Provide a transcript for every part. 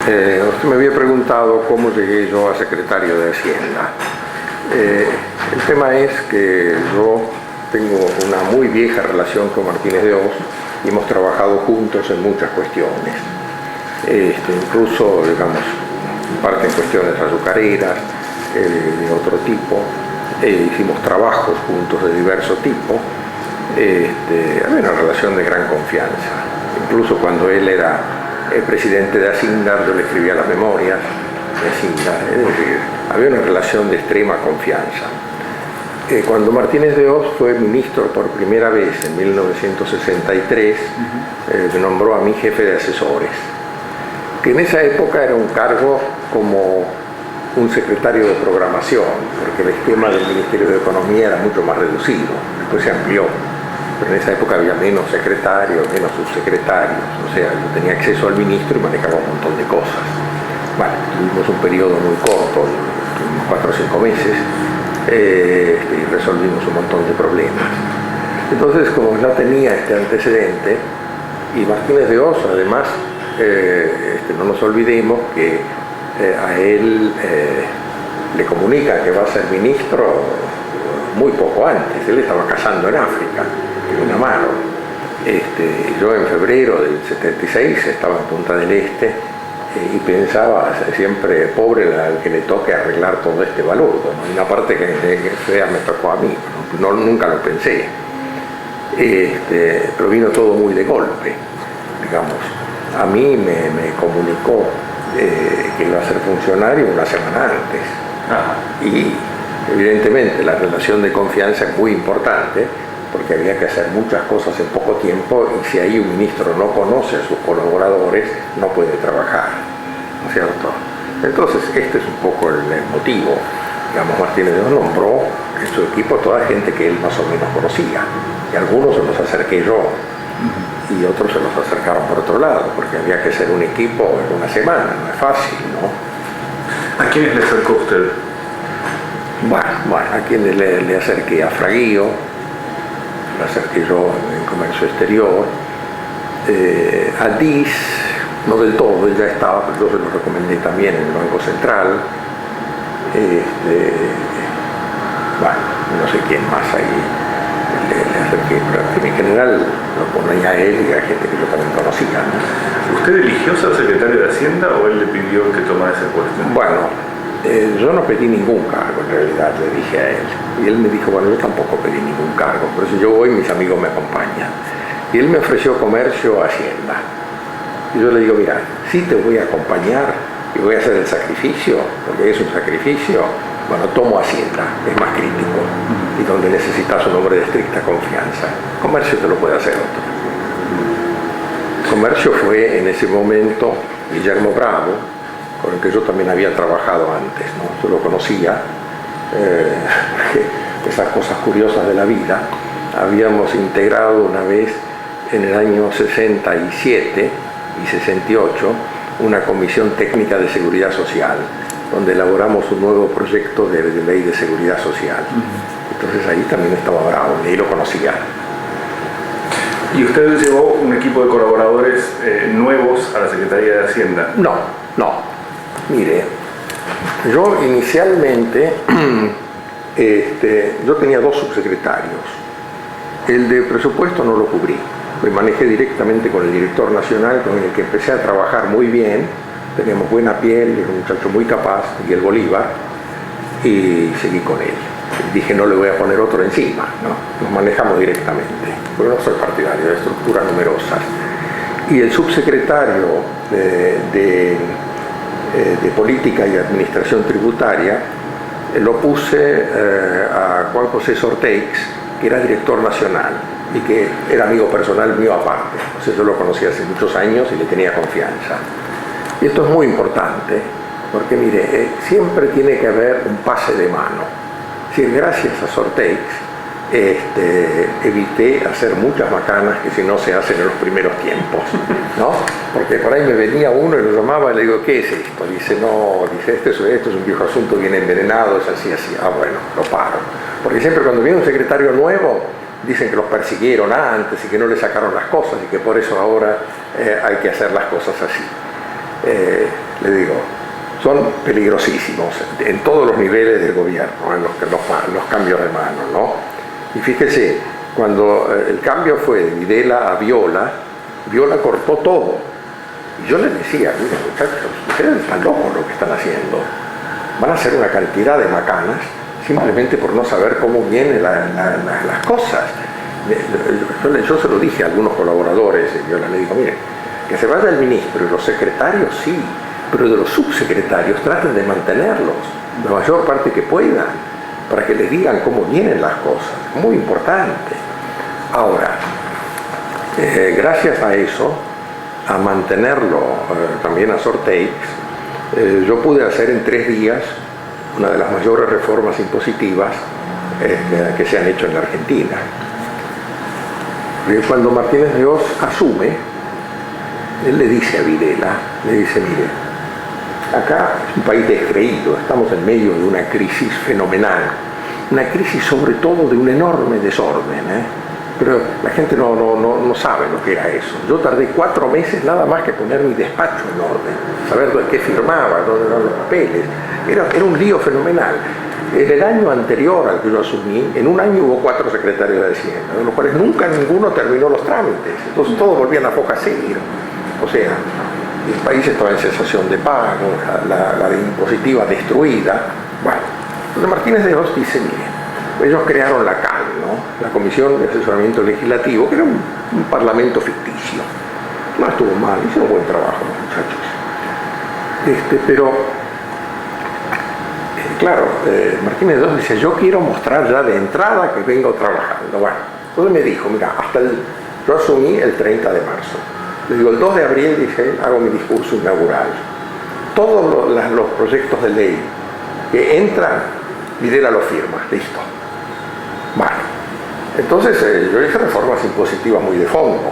Usted me había preguntado cómo llegué yo a secretario de Hacienda. El tema es que yo tengo una muy vieja relación con Martínez de Oz y hemos trabajado juntos en muchas cuestiones. Incluso, digamos, en parte en cuestiones azucareras, de otro tipo. Hicimos trabajos juntos de diverso tipo. Había una relación de gran confianza. Incluso cuando él era el presidente de Hacienda, yo le escribía las memorias de Hacienda. Es decir, había una relación de extrema confianza. Cuando Martínez de Oz fue ministro por primera vez en 1963, me nombró a mí jefe de asesores, que en esa época era un cargo como un secretario de programación, porque el esquema del Ministerio de Economía era mucho más reducido, después se amplió, pero en esa época había menos secretarios, menos subsecretarios, o sea, yo tenía acceso al ministro y manejaba un montón de cosas. Bueno, tuvimos un periodo muy corto, unos 4 o 5 meses, y resolvimos un montón de problemas. Entonces, como ya tenía este antecedente, y Martínez de Oz, además, no nos olvidemos que a él le comunican que va a ser ministro muy poco antes. Él estaba cazando en África, en una mano. Yo en febrero del 76 estaba en Punta del Este y pensaba siempre, pobre al que le toque arreglar todo este balurdo, ¿no? Y una parte que fea me tocó a mí, nunca lo pensé. Pero vino todo muy de golpe, digamos. A mí me comunicó que iba a ser funcionario una semana antes. Y evidentemente la relación de confianza es muy importante porque había que hacer muchas cosas en poco tiempo y si ahí un ministro no conoce a sus colaboradores no puede trabajar, ¿no es cierto? Entonces este es un poco el motivo. Digamos, Martínez de Oz nombró en su equipo toda gente que él más o menos conocía y algunos se los acerqué yo y otros se los acercaron por otro lado porque había que hacer un equipo en una semana, no es fácil, ¿no? ¿A quiénes le acercó usted? Bueno, a quienes le acerqué a Fraguío, le acerqué yo en Comercio Exterior, a DIS, no del todo, él ya estaba, pero yo se lo recomendé también en el Banco Central, no sé quién más ahí le acerqué, pero en general lo ponía a él y a gente que yo también conocía, ¿no? ¿Usted eligió ser secretario de Hacienda o él le pidió que tomara ese puesto? Bueno, yo no pedí ningún cargo en realidad, le dije a él. Y él me dijo, bueno, yo tampoco pedí ningún cargo, pero si yo voy, mis amigos me acompañan. Y él me ofreció Comercio, Hacienda. Y yo le digo, mira, sí te voy a acompañar y voy a hacer el sacrificio, porque es un sacrificio, bueno, tomo Hacienda, es más crítico, y donde necesitas un hombre de estricta confianza. Comercio te lo puede hacer otro. Comercio fue en ese momento Guillermo Bravo, con el que yo también había trabajado antes, ¿no? Yo lo conocía, esas cosas curiosas de la vida. Habíamos integrado una vez en el año 67 y 68 una comisión técnica de seguridad social, donde elaboramos un nuevo proyecto de ley de seguridad social. Entonces ahí también estaba Bravo, y ahí lo conocía. ¿Y usted llevó un equipo de colaboradores nuevos a la Secretaría de Hacienda? No. Mire, yo inicialmente, yo tenía 2 subsecretarios. El de presupuesto no lo cubrí, me manejé directamente con el director nacional, con el que empecé a trabajar muy bien, teníamos buena piel, era un muchacho muy capaz, Miguel Bolívar, y seguí con él. Dije, no le voy a poner otro encima, ¿no? Nos manejamos directamente, porque no soy partidario de estructuras numerosas. Y el subsecretario de Política y Administración Tributaria lo puse a Juan José Sorteix, que era director nacional y que era amigo personal mío aparte. O sea, yo lo conocía hace muchos años y le tenía confianza. Y esto es muy importante, porque mire, siempre tiene que haber un pase de mano. Si gracias a Sorteix evité hacer muchas macanas que si no se hacen en los primeros tiempos, ¿no? Porque por ahí me venía uno y lo llamaba y le digo, ¿qué es esto? Dice, no, dice, esto es un viejo asunto bien envenenado, es así, así. Ah, bueno, lo paro. Porque siempre cuando viene un secretario nuevo, dicen que los persiguieron antes y que no le sacaron las cosas y que por eso ahora hay que hacer las cosas así. le digo, son peligrosísimos en todos los niveles del gobierno, en los cambios de mano, ¿no? Y fíjese, cuando el cambio fue de Videla a Viola, Viola cortó todo. Y yo les decía, miren muchachos, ustedes están locos lo que están haciendo. Van a hacer una cantidad de macanas simplemente por no saber cómo vienen las cosas. Yo se lo dije a algunos colaboradores, y yo les digo, miren, que se vaya el ministro y los secretarios sí, pero de los subsecretarios traten de mantenerlos la mayor parte que puedan, para que les digan cómo vienen las cosas. Muy importante. Ahora, gracias a eso, a mantenerlo también a Sorteix, yo pude hacer en 3 días una de las mayores reformas impositivas que se han hecho en la Argentina. Porque cuando Martínez de Oz asume, él le dice a Videla, le dice, mire, acá es un país descreído, estamos en medio de una crisis fenomenal, una crisis sobre todo de un enorme desorden, pero la gente no sabe lo que era eso. Yo tardé 4 meses nada más que poner mi despacho en orden, saber qué firmaba, dónde eran los papeles, era un lío fenomenal. En el año anterior al que yo asumí, en un año hubo 4 secretarios de Hacienda, de los cuales nunca ninguno terminó los trámites, entonces todos volvían a poca seguir. O sea, el país estaba en cesación de pago, la impositiva destruida. Bueno, entonces Martínez de Oz dice, mire, ellos crearon la CAL, ¿no? La Comisión de Asesoramiento Legislativo, que era un parlamento ficticio. No estuvo mal, hicieron un buen trabajo los muchachos. Pero, claro, Martínez de Oz dice, yo quiero mostrar ya de entrada que vengo trabajando. Bueno, entonces me dijo, mira, yo asumí el 30 de marzo. Le digo, el 2 de abril, dije, hago mi discurso inaugural. Todos los proyectos de ley que entran, Videla lo firma, listo. Bueno, entonces yo hice reformas impositivas muy de fondo.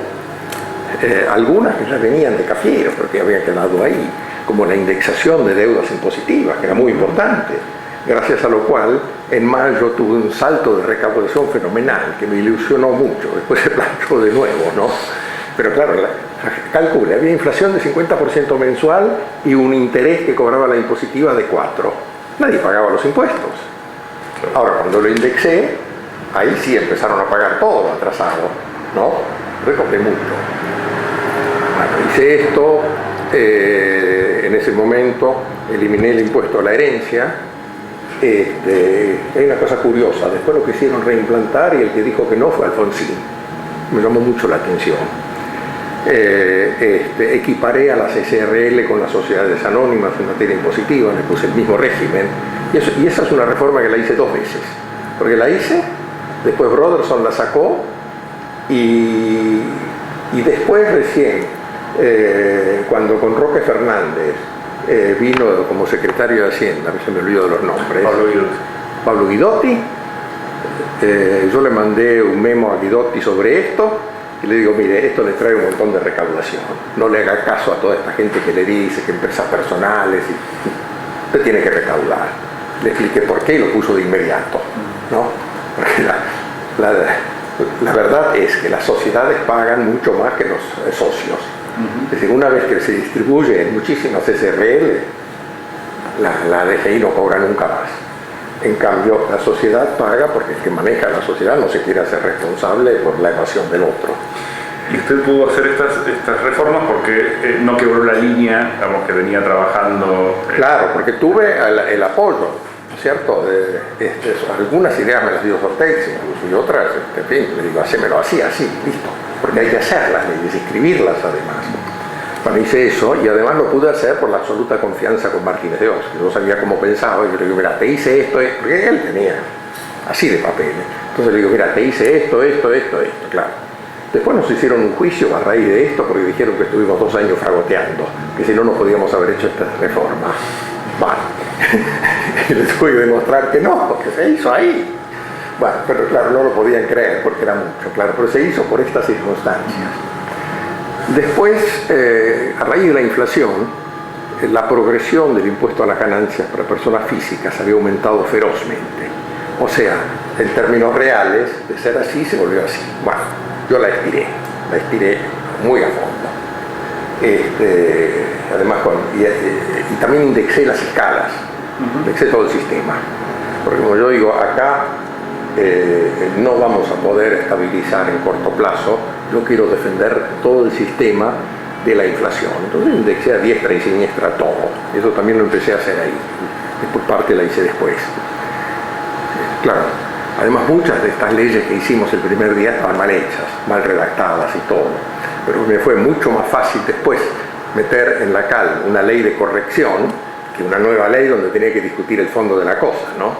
Algunas que ya venían de Cafiero, pero que habían quedado ahí, como la indexación de deudas impositivas, que era muy importante, gracias a lo cual en mayo tuve un salto de recaudación fenomenal, que me ilusionó mucho, después se planchó de nuevo, ¿no? Pero claro, calcule, había inflación de 50% mensual y un interés que cobraba la impositiva de 4%. Nadie pagaba los impuestos. Ahora, cuando lo indexé, ahí sí empezaron a pagar todo lo atrasado, ¿no? Recorté mucho. Bueno, hice esto, en ese momento eliminé el impuesto a la herencia. Hay una cosa curiosa, después lo quisieron reimplantar y el que dijo que no fue Alfonsín. Me llamó mucho la atención. Equiparé a las SRL con las sociedades anónimas en materia impositiva, le puse el mismo régimen, y esa es una reforma que la hice 2 veces, porque la hice, después Broderson la sacó, y después recién, cuando con Roque Fernández vino como secretario de Hacienda, se me olvidó de los nombres, Pablo Guidotti, yo le mandé un memo a Guidotti sobre esto, y le digo, mire, esto le trae un montón de recaudación, no le haga caso a toda esta gente que le dice que empresas personales, usted tiene que recaudar. Le expliqué por qué y lo puso de inmediato, ¿no? Porque la verdad es que las sociedades pagan mucho más que los socios. Es decir, una vez que se distribuye en muchísimas SRL, la DGI no cobra nunca más. En cambio, la sociedad paga porque el que maneja la sociedad no se quiere hacer responsable por la evasión del otro. Y usted pudo hacer estas reformas porque no quebró la línea, digamos, que venía trabajando. Claro, porque tuve el apoyo, ¿cierto? Algunas ideas me las dio Sorteix, incluso, y otras, en fin, le digo, hacémelo así, listo. Porque hay que hacer las leyes, escribirlas además. Bueno, hice eso y además lo pude hacer por la absoluta confianza con Martínez de Oz, que yo sabía cómo pensaba, y yo le digo, mira, te hice esto, porque él tenía así de papeles. Entonces le digo, mira, te hice esto, claro. Después nos hicieron un juicio a raíz de esto porque dijeron que estuvimos 2 años fragoteando, que si no, no podíamos haber hecho esta reforma. Bueno, y les tuve que demostrar que no, que se hizo ahí. Bueno, pero claro, no lo podían creer porque era mucho, claro, pero se hizo por estas circunstancias. Después, a raíz de la inflación, la progresión del impuesto a las ganancias para personas físicas había aumentado ferozmente. O sea, en términos reales, de ser así, se volvió así. Bueno, yo la estiré muy a fondo. Además, y también indexé las escalas, indexé todo el sistema. Porque como yo digo, acá no vamos a poder estabilizar en corto plazo. Yo quiero defender todo el sistema de la inflación. Entonces indexé a diestra y siniestra todo. Eso también lo empecé a hacer ahí. Después parte la hice después. Claro, además muchas de estas leyes que hicimos el primer día estaban mal hechas, mal redactadas y todo. Pero me fue mucho más fácil después meter en la CAL una ley de corrección que una nueva ley donde tenía que discutir el fondo de la cosa, ¿no?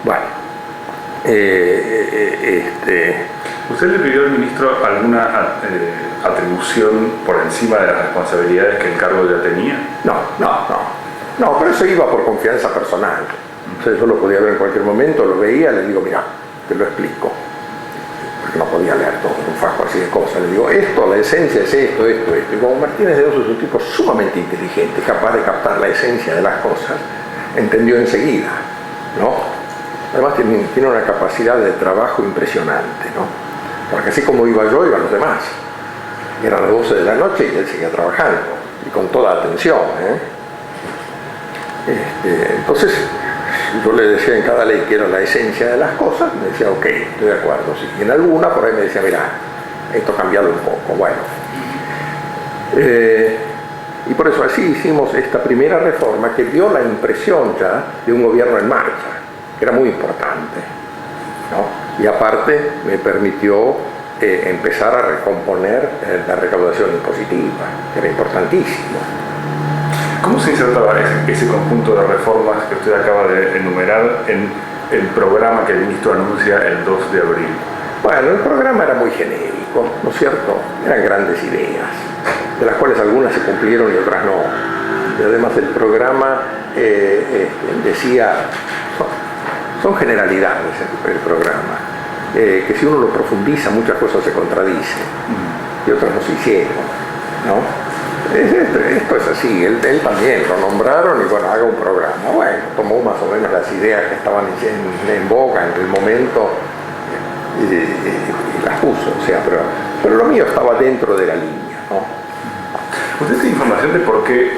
Bueno, ¿Usted le pidió al ministro alguna atribución por encima de las responsabilidades que el cargo ya tenía? No, pero eso iba por confianza personal. O sea, yo lo podía ver en cualquier momento, lo veía, le digo, mira, te lo explico. Porque no podía leer todo, un fajo así de cosas. Le digo, la esencia es esto. Y como Martínez de Oso es un tipo sumamente inteligente, capaz de captar la esencia de las cosas, entendió enseguida, ¿no? Además tiene una capacidad de trabajo impresionante, ¿no? Porque así como iba yo, iban los demás. Eran las 12 de la noche y él seguía trabajando, y con toda atención, Entonces, yo le decía en cada ley que era la esencia de las cosas, me decía, ok, estoy de acuerdo. Sí. Y en alguna por ahí me decía, mira, esto cambiado un poco, bueno. Y por eso así hicimos esta primera reforma que dio la impresión ya de un gobierno en marcha, que era muy importante, ¿no? Y aparte me permitió empezar a recomponer la recaudación impositiva, que era importantísimo. ¿Cómo se insertaba ese conjunto de reformas que usted acaba de enumerar en el programa que el ministro anuncia el 2 de abril? Bueno, el programa era muy genérico, ¿no es cierto? Eran grandes ideas, de las cuales algunas se cumplieron y otras no. Y además el programa decía, son generalidades el programa, que si uno lo profundiza muchas cosas se contradicen y otras no se hicieron, ¿no? Esto es así, él también lo nombraron y bueno, haga un programa. Bueno, tomó más o menos las ideas que estaban en boga en el momento y las puso, o sea, pero lo mío estaba dentro de la línea, ¿no? ¿Usted tiene información de por qué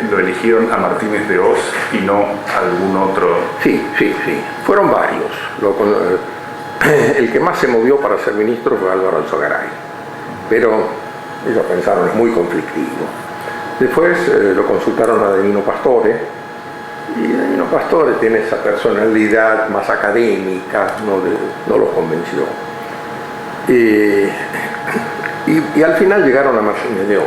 lo eligieron a Martínez de Oz y no algún otro? Sí, fueron varios. El que más se movió para ser ministro fue Álvaro Alzogaray, pero ellos pensaron, es muy conflictivo. Después lo consultaron a Danilo Pastore, y Danilo Pastore tiene esa personalidad más académica, no lo convenció. Y al final llegaron a Martínez de Oz.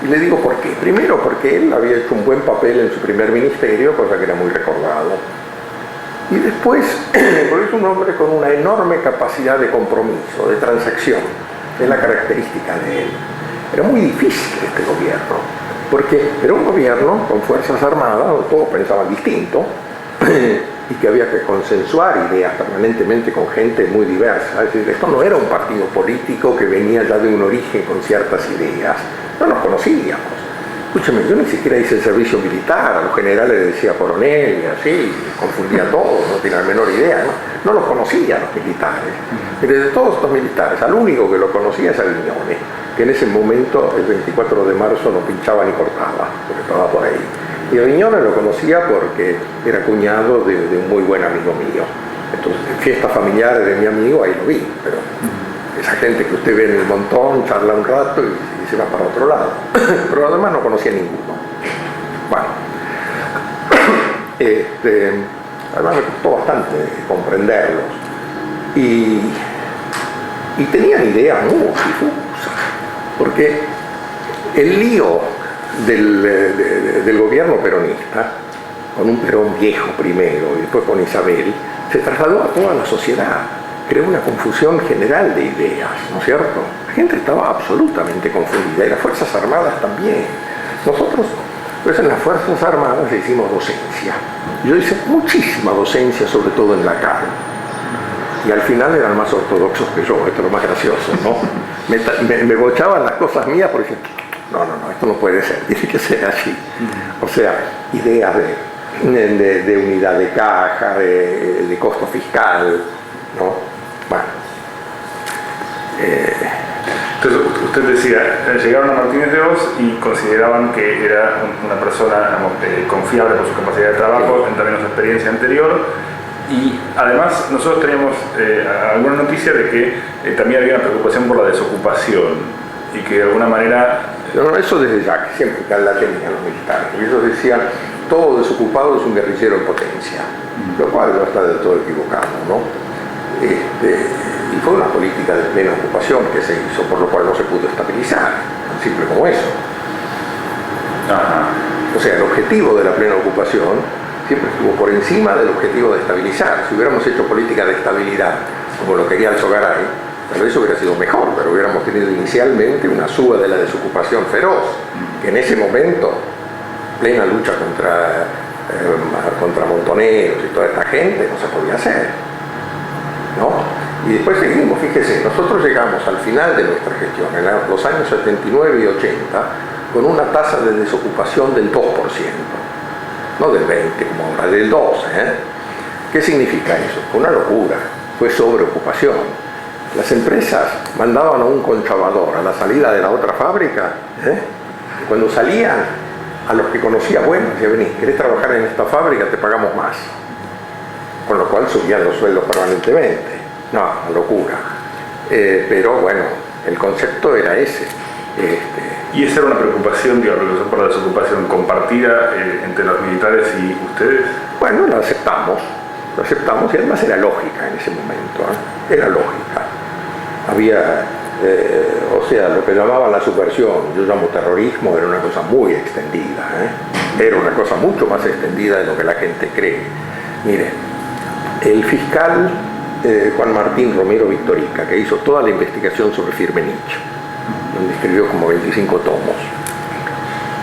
Y le digo por qué. Primero porque él había hecho un buen papel en su primer ministerio, cosa que era muy recordado. Y después, porque es un hombre con una enorme capacidad de compromiso, de transacción. Es la característica de él. Era muy difícil este gobierno, porque era un gobierno con fuerzas armadas, donde todos pensaban distinto, y que había que consensuar ideas permanentemente con gente muy diversa. Es decir, esto no era un partido político que venía ya de un origen con ciertas ideas. No nos conocíamos. Escúchame, yo ni siquiera hice el servicio militar, a los generales les decía coronel y así, confundía a todos, no tenía la menor idea, no los conocía a los militares. Y de todos estos militares, al único que lo conocía es a Viñones, que en ese momento, el 24 de marzo, no pinchaba ni cortaba, porque estaba por ahí. Y a Viñones lo conocía porque era cuñado de un muy buen amigo mío. Entonces, en fiestas familiares de mi amigo, ahí lo vi, pero esa gente que usted ve en el montón, charla un rato y se va para otro lado. Pero además no conocía ninguno. Bueno, además me costó bastante comprenderlos. Y tenían ideas muy difusas, porque el lío del gobierno peronista, con un Perón viejo primero y después con Isabel, se trasladó a toda la sociedad. Creó una confusión general de ideas, ¿no es cierto? La gente estaba absolutamente confundida y las Fuerzas Armadas también. Nosotros, pues en las Fuerzas Armadas hicimos docencia. Yo hice muchísima docencia, sobre todo en la CAL. Y al final eran más ortodoxos que yo, esto es lo más gracioso, ¿no? Me bochaban las cosas mías porque decían, no, esto no puede ser, tiene que ser así. O sea, ideas de unidad de caja, de costo fiscal, ¿no? Bueno. Entonces, usted decía, llegaron a Martínez de Hoz y consideraban que era una persona, digamos, confiable por su capacidad de trabajo, en términos de experiencia anterior. Y además nosotros teníamos alguna noticia de que también había una preocupación por la desocupación y que de alguna manera... No, eso desde ya, que siempre la tenían los militares. Y ellos decían, todo desocupado es un guerrillero en potencia, lo cual no está del todo equivocado, ¿no? Y fue una política de plena ocupación que se hizo, por lo cual no se pudo estabilizar, tan simple como eso. Ajá. O sea, el objetivo de la plena ocupación siempre estuvo por encima del objetivo de estabilizar. Si hubiéramos hecho política de estabilidad, como lo quería Alzogaray, tal vez hubiera sido mejor, pero hubiéramos tenido inicialmente una suba de la desocupación feroz, que en ese momento, plena lucha contra montoneros y toda esta gente, no se podía hacer, ¿no? Y después seguimos, fíjese, nosotros llegamos al final de nuestra gestión, en los años 79 y 80, con una tasa de desocupación del 2%, no del 20% como ahora, del 2%. ¿Qué significa eso? Fue una locura, fue sobreocupación. Las empresas mandaban a un conchavador a la salida de la otra fábrica, y cuando salían, a los que conocía, bueno, decía, vení, ¿querés trabajar en esta fábrica? Te pagamos más. Con lo cual subían los sueldos permanentemente. No, una locura. Pero bueno, el concepto era ese. ¿Y esa era una preocupación, digamos, por la desocupación compartida entre los militares y ustedes? Bueno, lo aceptamos y además era lógica en ese momento, era lógica. Había, o sea, lo que llamaban la subversión, yo llamo terrorismo, era una cosa muy extendida, era una cosa mucho más extendida de lo que la gente cree. Mire, el fiscal Juan Martín Romero Victorica, que hizo toda la investigación sobre Firmenich, donde escribió como 25 tomos.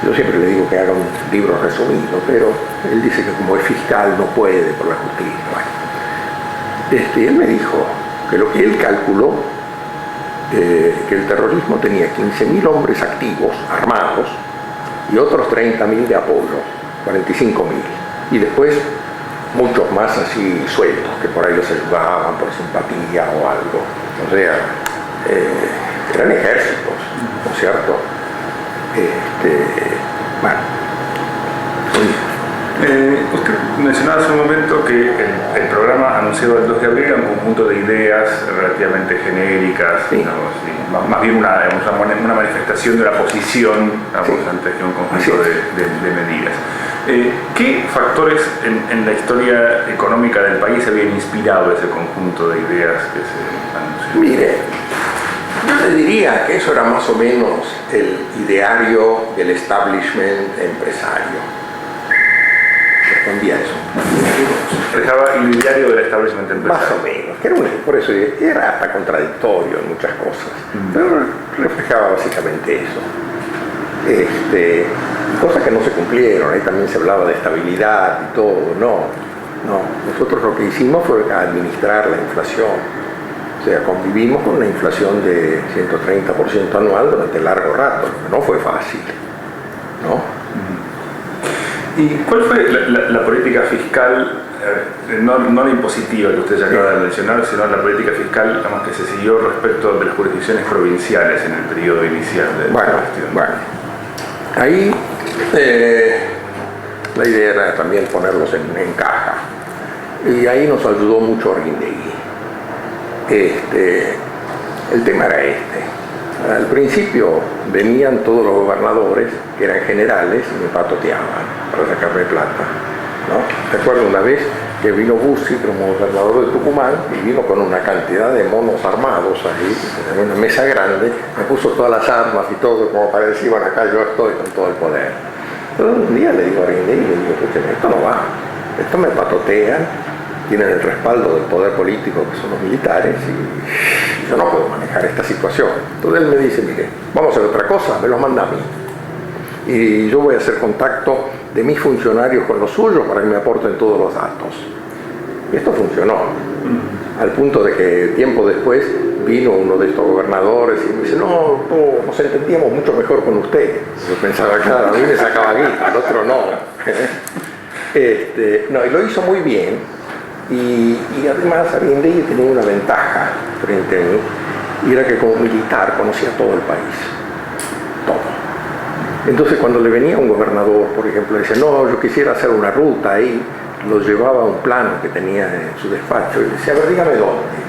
Yo siempre le digo que haga un libro resumido, pero él dice que como es fiscal no puede por la justicia. Bueno, y él me dijo que lo que él calculó, que el terrorismo tenía 15.000 hombres activos, armados, y otros 30.000 de apoyo, 45.000. Y después muchos más así sueltos, que por ahí los ayudaban por simpatía o algo. O sea, eran ejércitos, ¿no es cierto? Bueno. Usted mencionaba hace un momento que el programa anunciado el 2 de abril era un conjunto de ideas relativamente genéricas, sí. Digamos, más bien una manifestación de la posición, digamos, sí, antes que un conjunto de medidas. ¿Qué factores en la historia económica del país habían inspirado ese conjunto de ideas que se anunció? Mire, yo le diría que eso era más o menos el ideario del establishment empresario. Respondía eso. Reflejaba el ideario del establishment empresario. Más o menos, que era por eso era hasta contradictorio en muchas cosas, pero reflejaba básicamente eso. Cosas que no se cumplieron, ahí también se hablaba de estabilidad y todo, no, nosotros lo que hicimos fue administrar la inflación, o sea, convivimos con una inflación de 130% anual durante largo rato, no fue fácil, ¿no? ¿Y cuál fue la política fiscal, no la impositiva que usted ya acaba de mencionar, sino la política fiscal, digamos, que se siguió respecto de las jurisdicciones provinciales en el periodo inicial de la gestión? Bueno, ahí la idea era también ponerlos en caja, y ahí nos ayudó mucho Arguindegui. El tema era Al principio venían todos los gobernadores, que eran generales, y me patoteaban para sacarme plata, ¿no? Recuerdo una vez que vino Bussi como gobernador de Tucumán y vino con una cantidad de monos armados ahí, en una mesa grande, me puso todas las armas y todo, como para decir, bueno, acá yo estoy con todo el poder. Entonces un día le digo a Arguindegui, le digo, escúcheme, esto no va, esto me patotean, tienen el respaldo del poder político que son los militares y yo no puedo manejar esta situación. Entonces él me dice, mire, vamos a hacer otra cosa, me los manda a mí. Y yo voy a hacer contacto de mis funcionarios con los suyos para que me aporten todos los datos. Y esto funcionó, al punto de que tiempo después vino uno de estos gobernadores y me dice, no, nos entendíamos mucho mejor con usted. Yo pensaba, claro, a mí me sacaba guita, al otro no. No, y lo hizo muy bien. Y además Arguindegui tenía una ventaja frente a mí, y era que como militar conocía todo el país, todo. Entonces cuando le venía un gobernador, por ejemplo, le decía, no, yo quisiera hacer una ruta ahí, lo llevaba a un plano que tenía en su despacho y le decía, a ver, dígame dónde.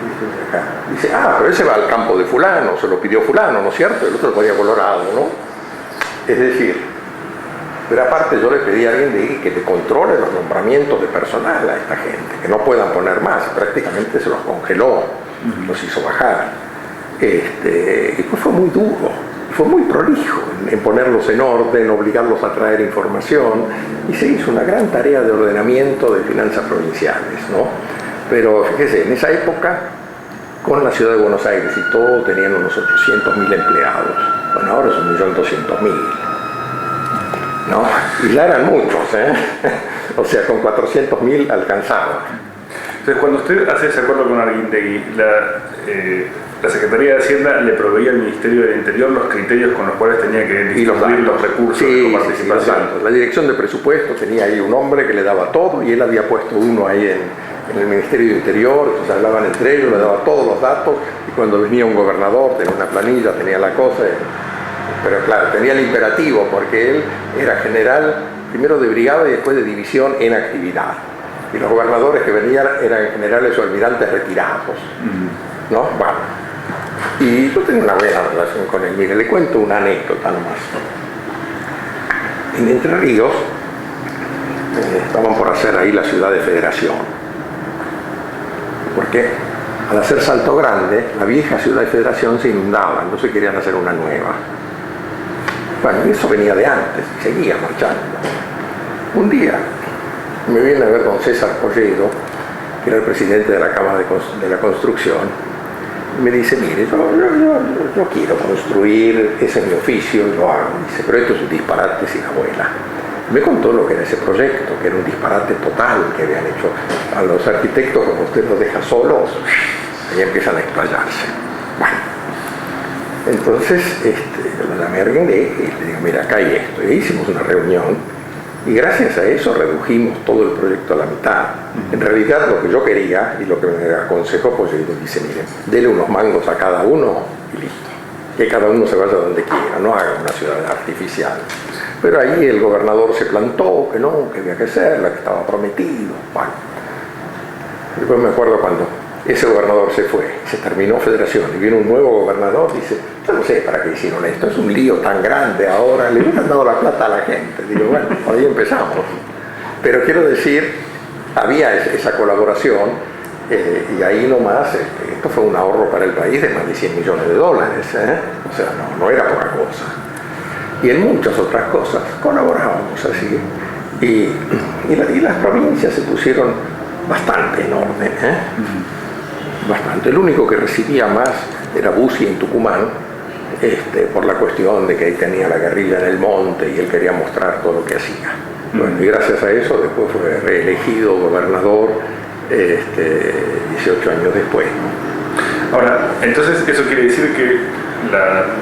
Acá. Dice, pero ese va al campo de fulano, se lo pidió fulano, ¿no es cierto? El otro lo podía Colorado, ¿no? Es decir, pero aparte yo le pedí a alguien de ahí que te controle los nombramientos de personal a esta gente, que no puedan poner más, prácticamente se los congeló, los hizo bajar. Y pues fue muy duro, fue muy prolijo en ponerlos en orden, obligarlos a traer información, y se hizo una gran tarea de ordenamiento de finanzas provinciales, ¿no? Pero fíjese, en esa época, con la ciudad de Buenos Aires y todo, tenían unos 800.000 empleados. Bueno, ahora son 1.200.000. ¿No? Y ya eran muchos, ¿eh? O sea, con 400.000 alcanzaba. Entonces, cuando usted hace ese acuerdo con Arguindegui, la Secretaría de Hacienda le proveía al Ministerio del Interior los criterios con los cuales tenía que distribuir los recursos de participación. Sí, la dirección de presupuesto tenía ahí un hombre que le daba todo, y él había puesto uno ahí en el Ministerio del Interior, entonces hablaban entre ellos, le daba todos los datos, y cuando venía un gobernador tenía una planilla, tenía la cosa, pero claro, tenía el imperativo, porque él era general, primero de brigada y después de división en actividad. Y los gobernadores que venían eran generales o almirantes retirados, ¿no? Bueno, y yo tengo una buena relación con él. Mire, le cuento una anécdota nomás. En Entre Ríos, estaban por hacer ahí la ciudad de Federación, porque al hacer Salto Grande, la vieja ciudad de Federación se inundaba, entonces querían hacer una nueva. Bueno, y eso venía de antes, seguía marchando. Un día me viene a ver don César Polledo, que era el presidente de la Cámara de la Construcción, y me dice, mire, yo quiero construir, ese es mi oficio, lo hago. Dice, pero esto es un disparate sin abuela. Me contó lo que era ese proyecto, que era un disparate total que habían hecho. A los arquitectos, como usted los deja solos, ahí empiezan a explayarse. Bueno, entonces lo llamé a Arguindegui y le digo, mira, acá hay esto. Y hicimos una reunión, y gracias a eso redujimos todo el proyecto a la mitad. En realidad lo que yo quería y lo que me aconsejó, pues yo dice, miren, dele unos mangos a cada uno y listo. Que cada uno se vaya donde quiera, no haga una ciudad artificial. Pero ahí el gobernador se plantó, que no, que había que hacerla, que estaba prometido. Bueno, después me acuerdo cuando ese gobernador se fue, se terminó Federación y vino un nuevo gobernador, dice, yo no sé para qué hicieron esto, es un lío tan grande ahora, le hubieran dado la plata a la gente. Digo, bueno, por ahí empezamos. Pero quiero decir, había esa colaboración, y ahí nomás, esto fue un ahorro para el país de más de $100 millones, ¿eh? O sea, no era poca cosa. Y en muchas otras cosas colaborábamos así, y las provincias se pusieron bastante en orden, ¿eh? Bastante. El único que recibía más era Bussi en Tucumán, por la cuestión de que ahí tenía la guerrilla en el monte y él quería mostrar todo lo que hacía. Bueno, y gracias a eso después fue reelegido gobernador 18 años después, ¿no? Ahora, entonces eso quiere decir que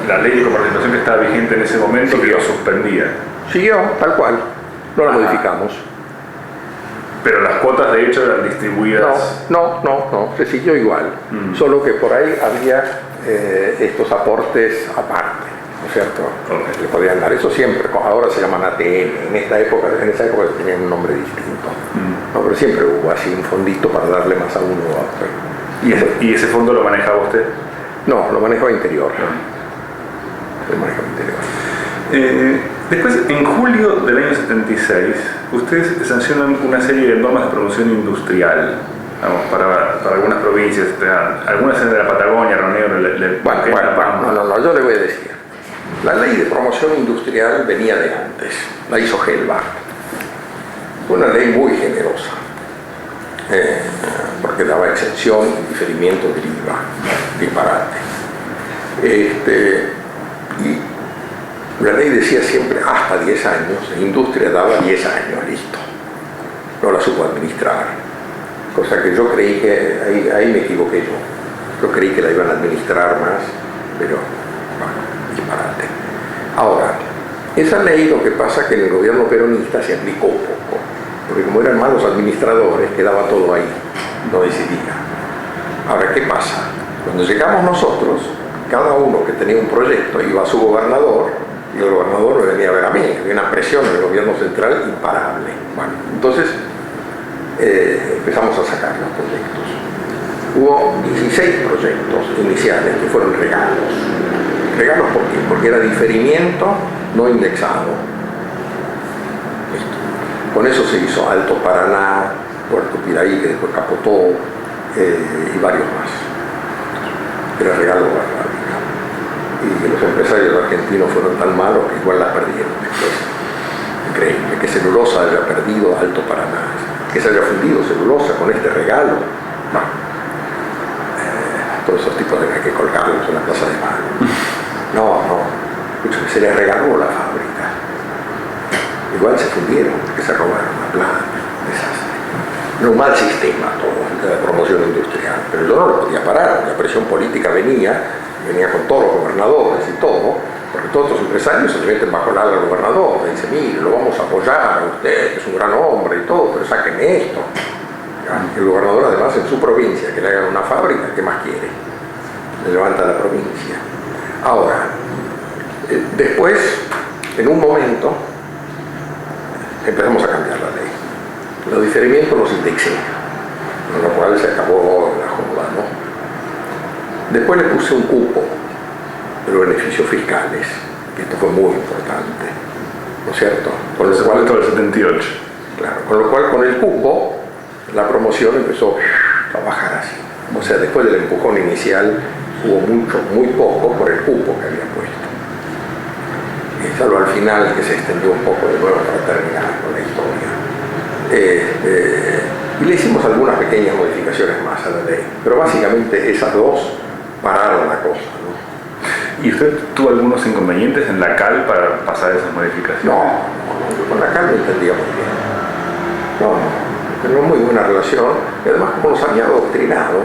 la ley de coparticipación que estaba vigente en ese momento quedó suspendida. Siguió, tal cual, no la modificamos. Pero las cuotas de hecho eran distribuidas... No, se siguió igual, solo que por ahí había estos aportes aparte, ¿no es cierto? Okay. Le podían dar, eso siempre, ahora se llaman ATM, en esa época tenían un nombre distinto, no, pero siempre hubo así un fondito para darle más a uno o a otro. ¿Y ese fondo lo manejaba usted? No, lo manejaba Interior. Lo manejaba Interior. Después, en julio del año 76, ustedes sancionan una serie de normas de promoción industrial, vamos, para algunas provincias, algunas en la Patagonia, Bueno, yo le voy a decir. La ley de promoción industrial venía de antes, la hizo Gelbart. Fue una ley muy generosa, porque daba exención y diferimiento del IVA, disparate. Y la ley decía siempre hasta 10 años, la industria daba 10 años, listo. No la supo administrar, cosa que yo creí que, ahí me equivoqué yo creí que la iban a administrar más, pero bueno, disparate. Ahora, esa ley lo que pasa es que en el gobierno peronista se aplicó poco, porque como eran malos administradores, quedaba todo ahí, no decidía. Ahora, ¿qué pasa? Cuando llegamos nosotros, cada uno que tenía un proyecto iba a su gobernador y el gobernador me venía a ver a mí. Había una presión del gobierno central imparable. Bueno, entonces empezamos a sacar los proyectos. Hubo 16 proyectos iniciales que fueron regalos. ¿Regalos por qué? Porque era diferimiento no indexado. Listo. Con eso se hizo Alto Paraná, Puerto Piraí, que después capotó, y varios más. Era regalo de la fábrica. Y los empresarios argentinos fueron tan malos que igual la perdieron después. Increíble, que Celulosa haya perdido Alto Paraná, que se haya fundido Celulosa con este regalo. No. Todos esos tipos hay que colgarlos en la plaza de Mayo. No, escúchame, se les regaló la fábrica. Igual se fundieron, que se robaron la planta, desastre. Era un mal sistema todo, de la promoción industrial, pero yo no lo podía parar, la presión política venía con todos los gobernadores y todo, porque todos estos empresarios se le meten bajo el ala al gobernador, le dicen, mire, lo vamos a apoyar a usted, que es un gran hombre y todo, pero saquen esto. El gobernador además en su provincia, que le hagan una fábrica, ¿qué más quiere? Le levanta la provincia. Ahora, después, en un momento, empezamos a cambiar la ley. Los diferimientos los indexé, con lo cual se acabó la joda, ¿no? Después le puse un cupo de los beneficios fiscales, que esto fue muy importante, ¿no es cierto? Con lo cual, todo el 78. Claro, con lo cual con el cupo la promoción empezó a bajar así. O sea, después del empujón inicial hubo muy poco por el cupo que había puesto. Salvo al final que se extendió un poco de nuevo para terminar con la historia. Y le hicimos algunas pequeñas modificaciones más a la ley, pero básicamente esas dos pararon la cosa, ¿no? ¿Y usted tuvo algunos inconvenientes en la CAL para pasar esas modificaciones? No, con la CAL lo entendía muy bien. Tenía muy buena relación, y además como los había adoctrinado,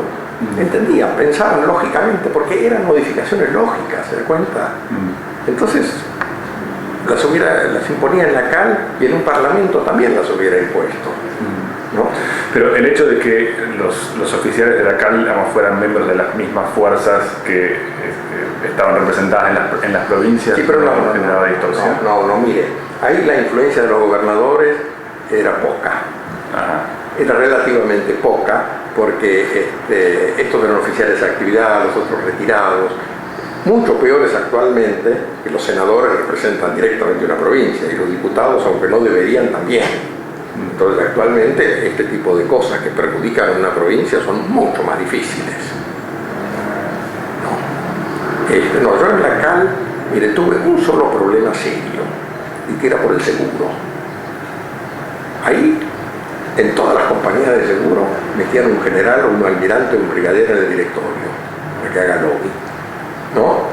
entendían, pensaban lógicamente, porque eran modificaciones lógicas, ¿se da cuenta? Entonces, las imponía en la CAL y en un parlamento también las hubiera impuesto, ¿no? Pero el hecho de que los oficiales de la CAL, digamos, fueran miembros de las mismas fuerzas que estaban representadas en las provincias, sí, pero no generaba distorsión. No, mire, ahí la influencia de los gobernadores era poca. Ajá. Era relativamente poca, porque estos eran oficiales de actividad, los otros retirados, mucho peores actualmente, que los senadores representan directamente una provincia y los diputados, aunque no deberían, también. Entonces actualmente este tipo de cosas que perjudican a una provincia son mucho más difíciles. No, yo en la CAL, mire, tuve un solo problema serio, y que era por el seguro. Ahí, en todas las compañías de seguro, metían un general o un almirante o un brigadier en el directorio, para que haga lobby, ¿no?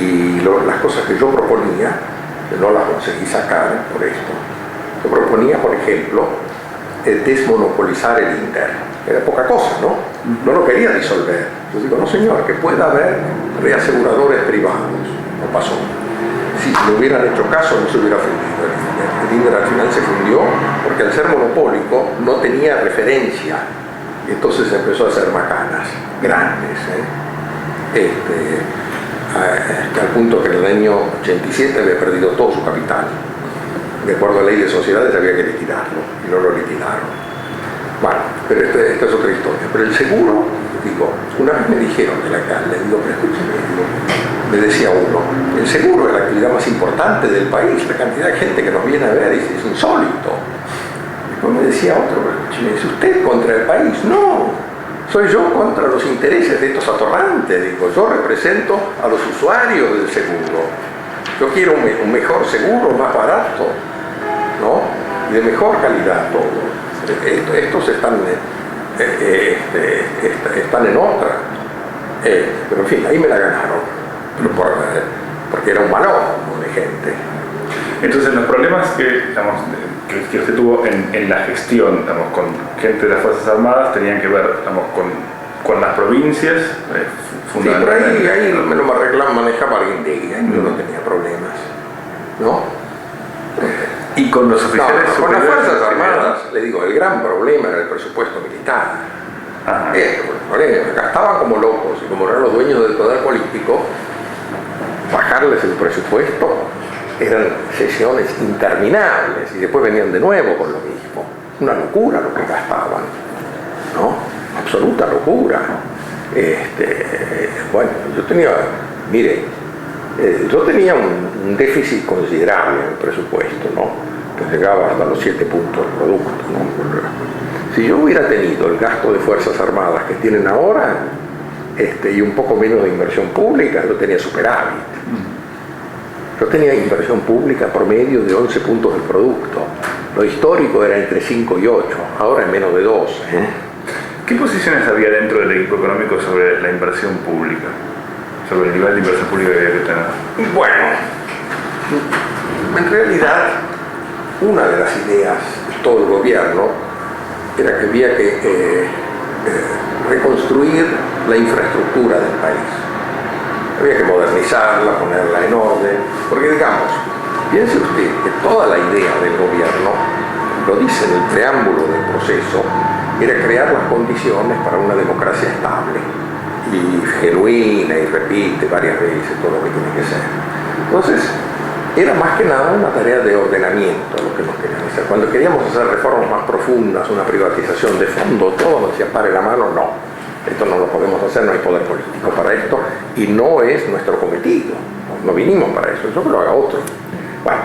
Y las cosas que yo proponía, que no las conseguí sacar por esto, yo proponía, por ejemplo, desmonopolizar el Inter. Era poca cosa, ¿no? No lo quería disolver. Yo digo, no señor, que pueda haber reaseguradores privados. No pasó. Si le hubieran hecho caso, no se hubiera fundido el Inter. El Inter al final se fundió porque al ser monopólico no tenía referencia. Y entonces empezó a hacer macanas grandes, al punto que en el año 87 había perdido todo su capital. De acuerdo a la ley de sociedades había que liquidarlo, y no lo liquidaron. Bueno, pero esta es otra historia. Pero el seguro, digo, una vez me dijeron de la CAL, le digo, pero escúcheme, me decía uno, el seguro es la actividad más importante del país, la cantidad de gente que nos viene a ver es insólito. Después me decía otro, pero escúcheme, ¿es usted contra el país? No, soy yo contra los intereses de estos atorrantes, digo, yo represento a los usuarios del seguro. Yo quiero un mejor seguro, más barato, ¿no? Y de mejor calidad todo. Estos están en otra. Pero en fin, ahí me la ganaron. Pero porque era un malón de gente. Entonces, los problemas que usted tuvo en la gestión, digamos, con gente de las Fuerzas Armadas, tenían que ver, digamos, con las provincias, fundamentalmente. Sí, pero ahí me lo manejaba Arguindegui, ahí no tenía problemas, ¿no? Y con los oficiales con las Fuerzas Armadas, le digo, el gran problema era el presupuesto militar. Gastaban como locos, y como eran los dueños del poder político, bajarles el presupuesto eran sesiones interminables, y después venían de nuevo con lo mismo. Una locura lo que gastaban, ¿no? Absoluta locura. Bueno, yo tenía un déficit considerable en el presupuesto, ¿no? Que llegaba hasta los 7 puntos del producto, ¿no? Si yo hubiera tenido el gasto de Fuerzas Armadas que tienen ahora, y un poco menos de inversión pública, yo tenía superávit. Yo tenía inversión pública promedio de 11 puntos del producto. Lo histórico era entre 5 y 8, ahora es menos de 2. ¿Qué posiciones había dentro del equipo económico sobre la inversión pública? Sobre el nivel de inversión pública que había que tener. Bueno, en realidad, una de las ideas de todo el gobierno era que había que reconstruir la infraestructura del país. Había que modernizarla, ponerla en orden, porque digamos, piense usted que toda la idea del gobierno, lo dice en el preámbulo del proceso, era crear las condiciones para una democracia estable y genuina, y repite varias veces todo lo que tiene que ser. Entonces, era más que nada una tarea de ordenamiento lo que nos querían hacer. Cuando queríamos hacer reformas más profundas, una privatización de fondo, todo nos decía, pare la mano, no. Esto no lo podemos hacer, no hay poder político para esto, y no es nuestro cometido. No vinimos para eso, eso que lo haga otro. Bueno,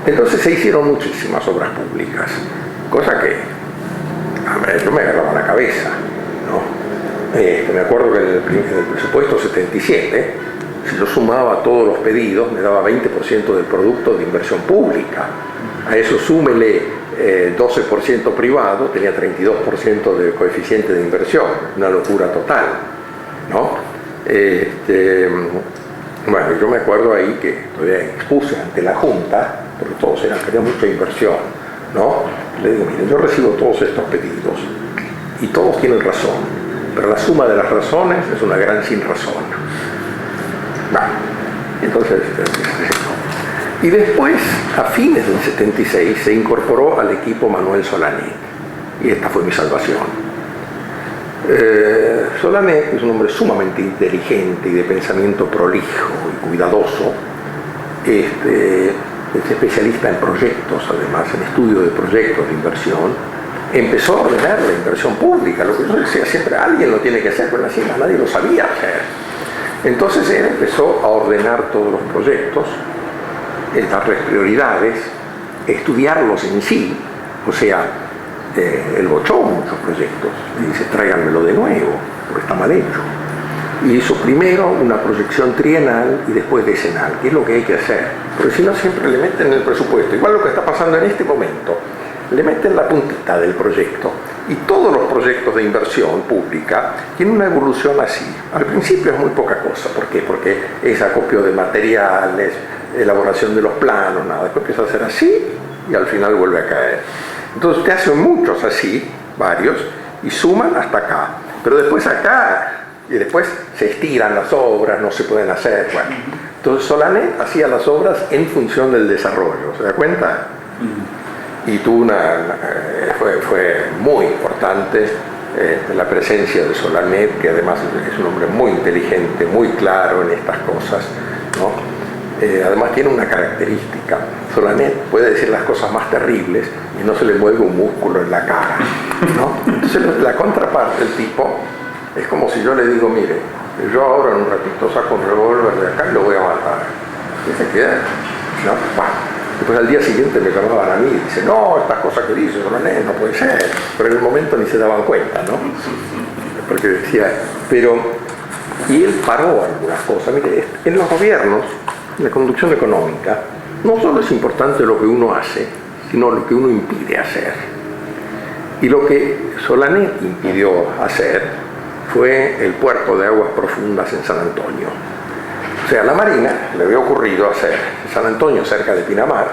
entonces se hicieron muchísimas obras públicas, cosa que yo me agarraba la cabeza, ¿no? Me acuerdo que en el presupuesto 77, si yo sumaba todos los pedidos, me daba 20% del producto de inversión pública. A eso súmele 12% privado, tenía 32% de coeficiente de inversión, una locura total, ¿no? Bueno, yo me acuerdo ahí que todavía expuse ante la Junta, porque todos querían mucha inversión, ¿no? Le digo, miren, yo recibo todos estos pedidos y todos tienen razón, pero la suma de las razones es una gran sin razón. Bueno, entonces, y después, a fines del 76, se incorporó al equipo Manuel Solanet, y esta fue mi salvación. Solanet es un hombre sumamente inteligente y de pensamiento prolijo y cuidadoso. Es especialista en proyectos, además, en estudio de proyectos de inversión. Empezó a ordenar la inversión pública, lo que yo decía siempre, alguien lo tiene que hacer, pero así nadie lo sabía hacer. Entonces él empezó a ordenar todos los proyectos, darles prioridades, estudiarlos en sí, o sea, él bochó muchos proyectos, y dice, tráiganmelo de nuevo, porque está mal hecho. Y hizo primero una proyección trienal y después decenal, que es lo que hay que hacer, porque si no siempre le meten en el presupuesto, igual lo que está pasando en este momento, le meten la puntita del proyecto, y todos los proyectos de inversión pública tienen una evolución así. Al principio es muy poca cosa, ¿por qué? Porque es acopio de materiales, elaboración de los planos, nada, después empieza a hacer así y al final vuelve a caer. Entonces te hacen muchos así, varios, y suman hasta acá, pero después acá, y después se estiran las obras, no se pueden hacer, bueno. Entonces Solanet hacía las obras en función del desarrollo, ¿se da cuenta? Y tuvo fue muy importante la presencia de Solanet, que además es un hombre muy inteligente, muy claro en estas cosas, ¿no? Además tiene una característica, Solanet puede decir las cosas más terribles y no se le mueve un músculo en la cara, ¿no? Entonces la contraparte del tipo es como si yo le digo, mire, yo ahora en un ratito saco un revólver de acá y lo voy a matar. Y se queda, ¿no? Bueno. Después al día siguiente me llamaban a mí y dicen, no, estas cosas que dice Solanet no puede ser, pero en el momento ni se daban cuenta, ¿no? Porque decía, y él paró algunas cosas. Mire, en los gobiernos, en la conducción económica, no solo es importante lo que uno hace, sino lo que uno impide hacer. Y lo que Solanet impidió hacer fue el puerto de aguas profundas en San Antonio. O sea, a la Marina le había ocurrido hacer en San Antonio, cerca de Pinamar,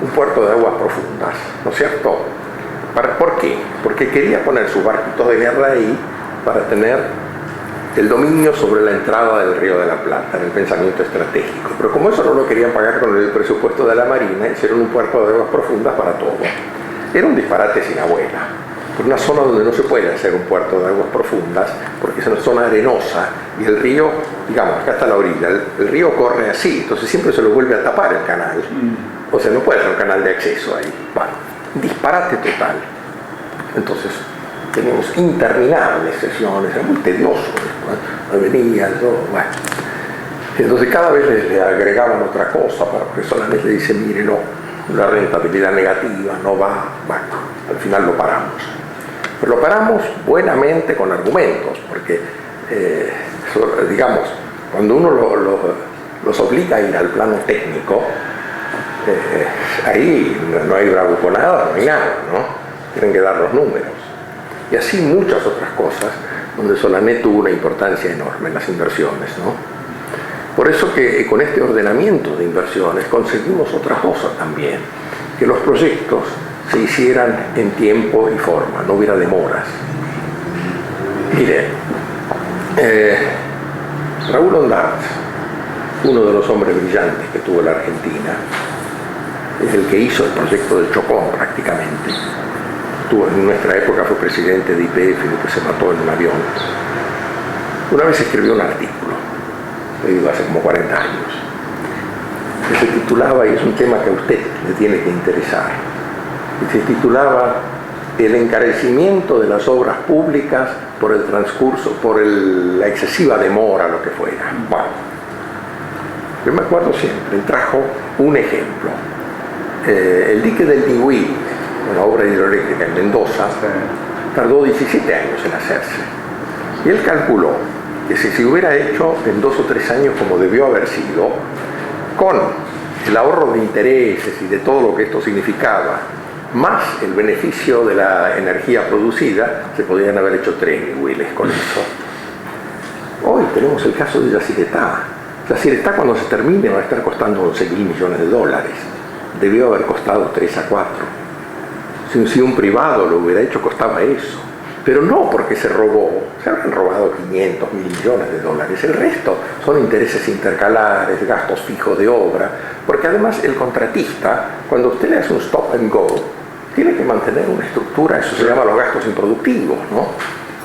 un puerto de aguas profundas, ¿no es cierto? ¿Por qué? Porque quería poner sus barquitos de guerra ahí para tener el dominio sobre la entrada del Río de la Plata, en el pensamiento estratégico. Pero como eso no lo querían pagar con el presupuesto de la Marina, hicieron un puerto de aguas profundas para todo. Era un disparate sin abuela. por una zona donde no se puede hacer un puerto de aguas profundas, porque es una zona arenosa y el río, digamos, acá está la orilla, el río corre así, entonces siempre se lo vuelve a tapar el canal. O sea, no puede ser un canal de acceso ahí. Bueno, disparate total. Entonces, teníamos interminables sesiones, era muy tedioso, ¿no? Venía, bueno. Entonces cada vez le agregaban otra cosa, porque solamente le dice, mire, no, la rentabilidad negativa no va, bueno, al final lo paramos. Pero lo paramos buenamente con argumentos, porque, digamos, cuando uno los obliga a ir al plano técnico, ahí no hay bravuconada, no hay nada, ¿no? Tienen que dar los números. Y así muchas otras cosas, donde Solanet tuvo una importancia enorme en las inversiones, ¿no? Por eso que con este ordenamiento de inversiones conseguimos otra cosa también, que los proyectos se hicieran en tiempo y forma, no hubiera demoras. Mire, Raúl Ondarza, uno de los hombres brillantes que tuvo la Argentina, es el que hizo el proyecto del Chocón prácticamente. En nuestra época fue presidente de YPF y después se mató en un avión. Una vez escribió un artículo, le digo, hace como 40 años, que se titulaba, y es un tema que a usted le tiene que interesar, y se titulaba El encarecimiento de las obras públicas por el transcurso, por la excesiva demora, lo que fuera. Bueno, yo me acuerdo siempre, él trajo un ejemplo. El dique del Nihuí, una obra hidroeléctrica en Mendoza, tardó 17 años en hacerse. Y él calculó que si se hubiera hecho en 2 o 3 años como debió haber sido, con el ahorro de intereses y de todo lo que esto significaba, más el beneficio de la energía producida, se podrían haber hecho 3 Nihuiles con eso. Hoy tenemos el caso de Yacyretá. Yacyretá, cuando se termine, va a estar costando 11.000 millones de dólares. Debió haber costado 3 a 4. Si un privado lo hubiera hecho, costaba eso. Pero no porque se robó, se habrán robado 500.000 millones de dólares. El resto son intereses intercalares, gastos fijos de obra, porque además el contratista, cuando usted le hace un stop and go, tiene que mantener una estructura, eso se llama los gastos improductivos, ¿no?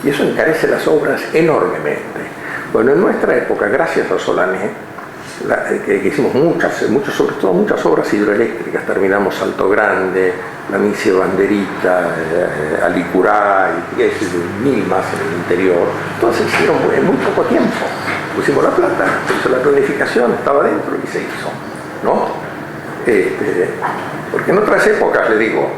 Y eso encarece las obras enormemente. Bueno, en nuestra época, gracias a Solanet, que hicimos sobre todo muchas obras hidroeléctricas, terminamos Salto Grande, Lanicio Banderita, Alicurá y 1000 más en el interior. Todas se hicieron en muy poco tiempo. Pusimos la plata, se hizo la planificación, estaba dentro y se hizo, ¿no? Porque en otras épocas, le digo,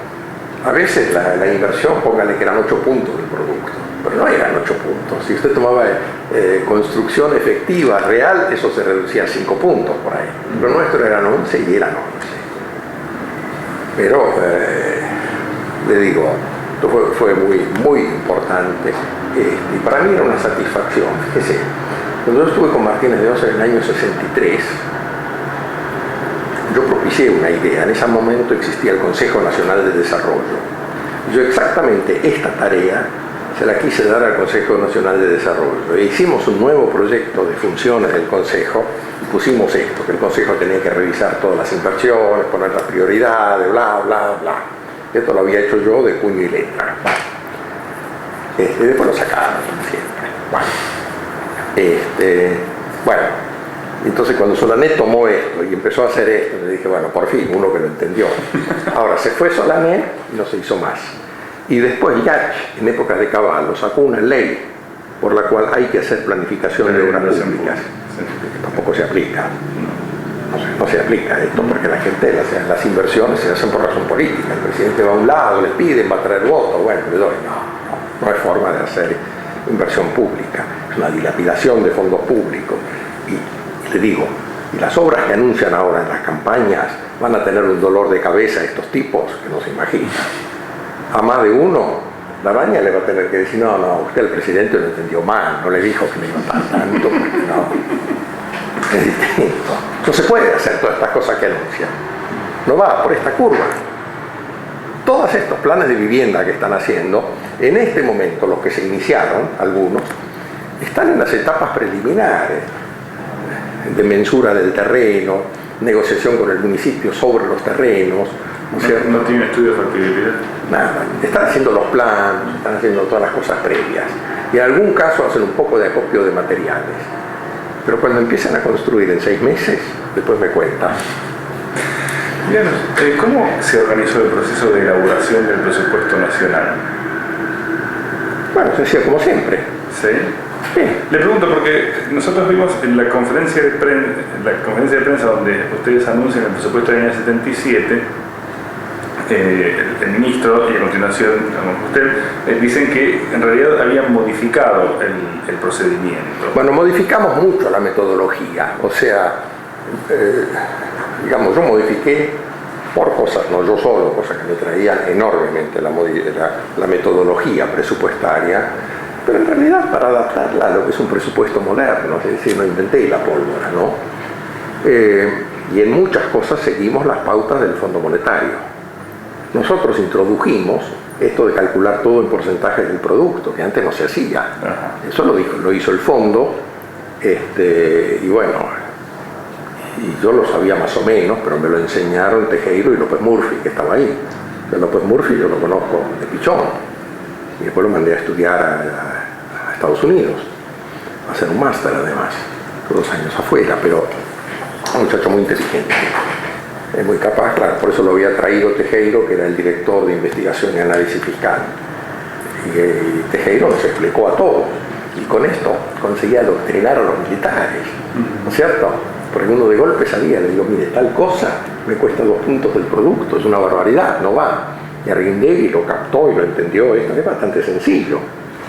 a veces la inversión, póngale que eran 8 puntos del producto, pero no eran 8 puntos. Si usted tomaba construcción efectiva, real, eso se reducía a 5 puntos por ahí. Lo nuestro eran 11 y eran 11. Pero, le digo, esto fue muy, muy importante. Y para mí era una satisfacción. Fíjese, cuando yo estuve con Martínez de Osa en el año 63, yo propicié una idea. En ese momento existía el Consejo Nacional de Desarrollo. Yo exactamente esta tarea se la quise dar al Consejo Nacional de Desarrollo. E hicimos un nuevo proyecto de funciones del Consejo y pusimos esto, que el Consejo tenía que revisar todas las inversiones, poner las prioridades, bla, bla, bla. Esto lo había hecho yo de puño y letra. Y después lo sacaron siempre. Bueno, entonces cuando Solanet tomó esto y empezó a hacer esto, le dije, bueno, por fin, uno que lo entendió. Ahora, se fue Solanet y no se hizo más. Y después Yach, en épocas de Cavallo, sacó una ley por la cual hay que hacer planificación de obras públicas. Que tampoco se aplica. No se aplica esto porque la gente, las inversiones se hacen por razón política. El presidente va a un lado, les piden, va a traer votos. Bueno, le doy, no es forma de hacer inversión pública. Es una dilapidación de fondos públicos. Y le digo, y las obras que anuncian ahora en las campañas van a tener un dolor de cabeza a estos tipos que no se imaginan. A más de uno, la baña le va a tener que decir, no, usted el presidente lo entendió mal, no le dijo que le iba a dar tanto, porque no, es distinto. No se puede hacer todas estas cosas que anuncian. No va por esta curva. Todos estos planes de vivienda que están haciendo, en este momento, los que se iniciaron, algunos, están en las etapas preliminares de mensura del terreno, negociación con el municipio sobre los terrenos, ¿no es cierto? ¿No tiene estudios de factibilidad? Nada, están haciendo los planos, están haciendo todas las cosas previas. Y en algún caso hacen un poco de acopio de materiales. Pero cuando empiezan a construir en 6 meses, después me cuentan. Díganos, ¿cómo se organizó el proceso de elaboración del presupuesto nacional? Bueno, se hacía como siempre. ¿Sí? Sí. Le pregunto porque nosotros vimos en la conferencia de prensa donde ustedes anuncian el presupuesto del año 77, el ministro y a continuación usted dicen que en realidad habían modificado el procedimiento. Bueno, modificamos mucho la metodología, o sea, digamos, yo modifiqué por cosas, no yo solo, cosas que me traían enormemente la metodología presupuestaria, pero en realidad para adaptarla a lo que es un presupuesto moderno, es decir, no inventé la pólvora, ¿no? Y en muchas cosas seguimos las pautas del Fondo Monetario. Nosotros introdujimos esto de calcular todo en porcentajes del producto, que antes no se hacía. Ajá. Eso lo hizo el fondo, y bueno, y yo lo sabía más o menos, pero me lo enseñaron Tejero y López Murphy, que estaba ahí. De López Murphy yo lo conozco de pichón, y después lo mandé a estudiar a Estados Unidos, a hacer un máster además, 2 años afuera, pero un muchacho muy inteligente. Es muy capaz, claro, por eso lo había traído Tejero, que era el director de investigación y análisis fiscal. Y Tejero nos explicó a todos, y con esto conseguía adoctrinar a los militares, ¿no es cierto? Porque uno de golpe salía, le digo, mire, tal cosa me cuesta 2 puntos del producto, es una barbaridad, no va. Y Arguindegui lo captó y lo entendió, esto es bastante sencillo.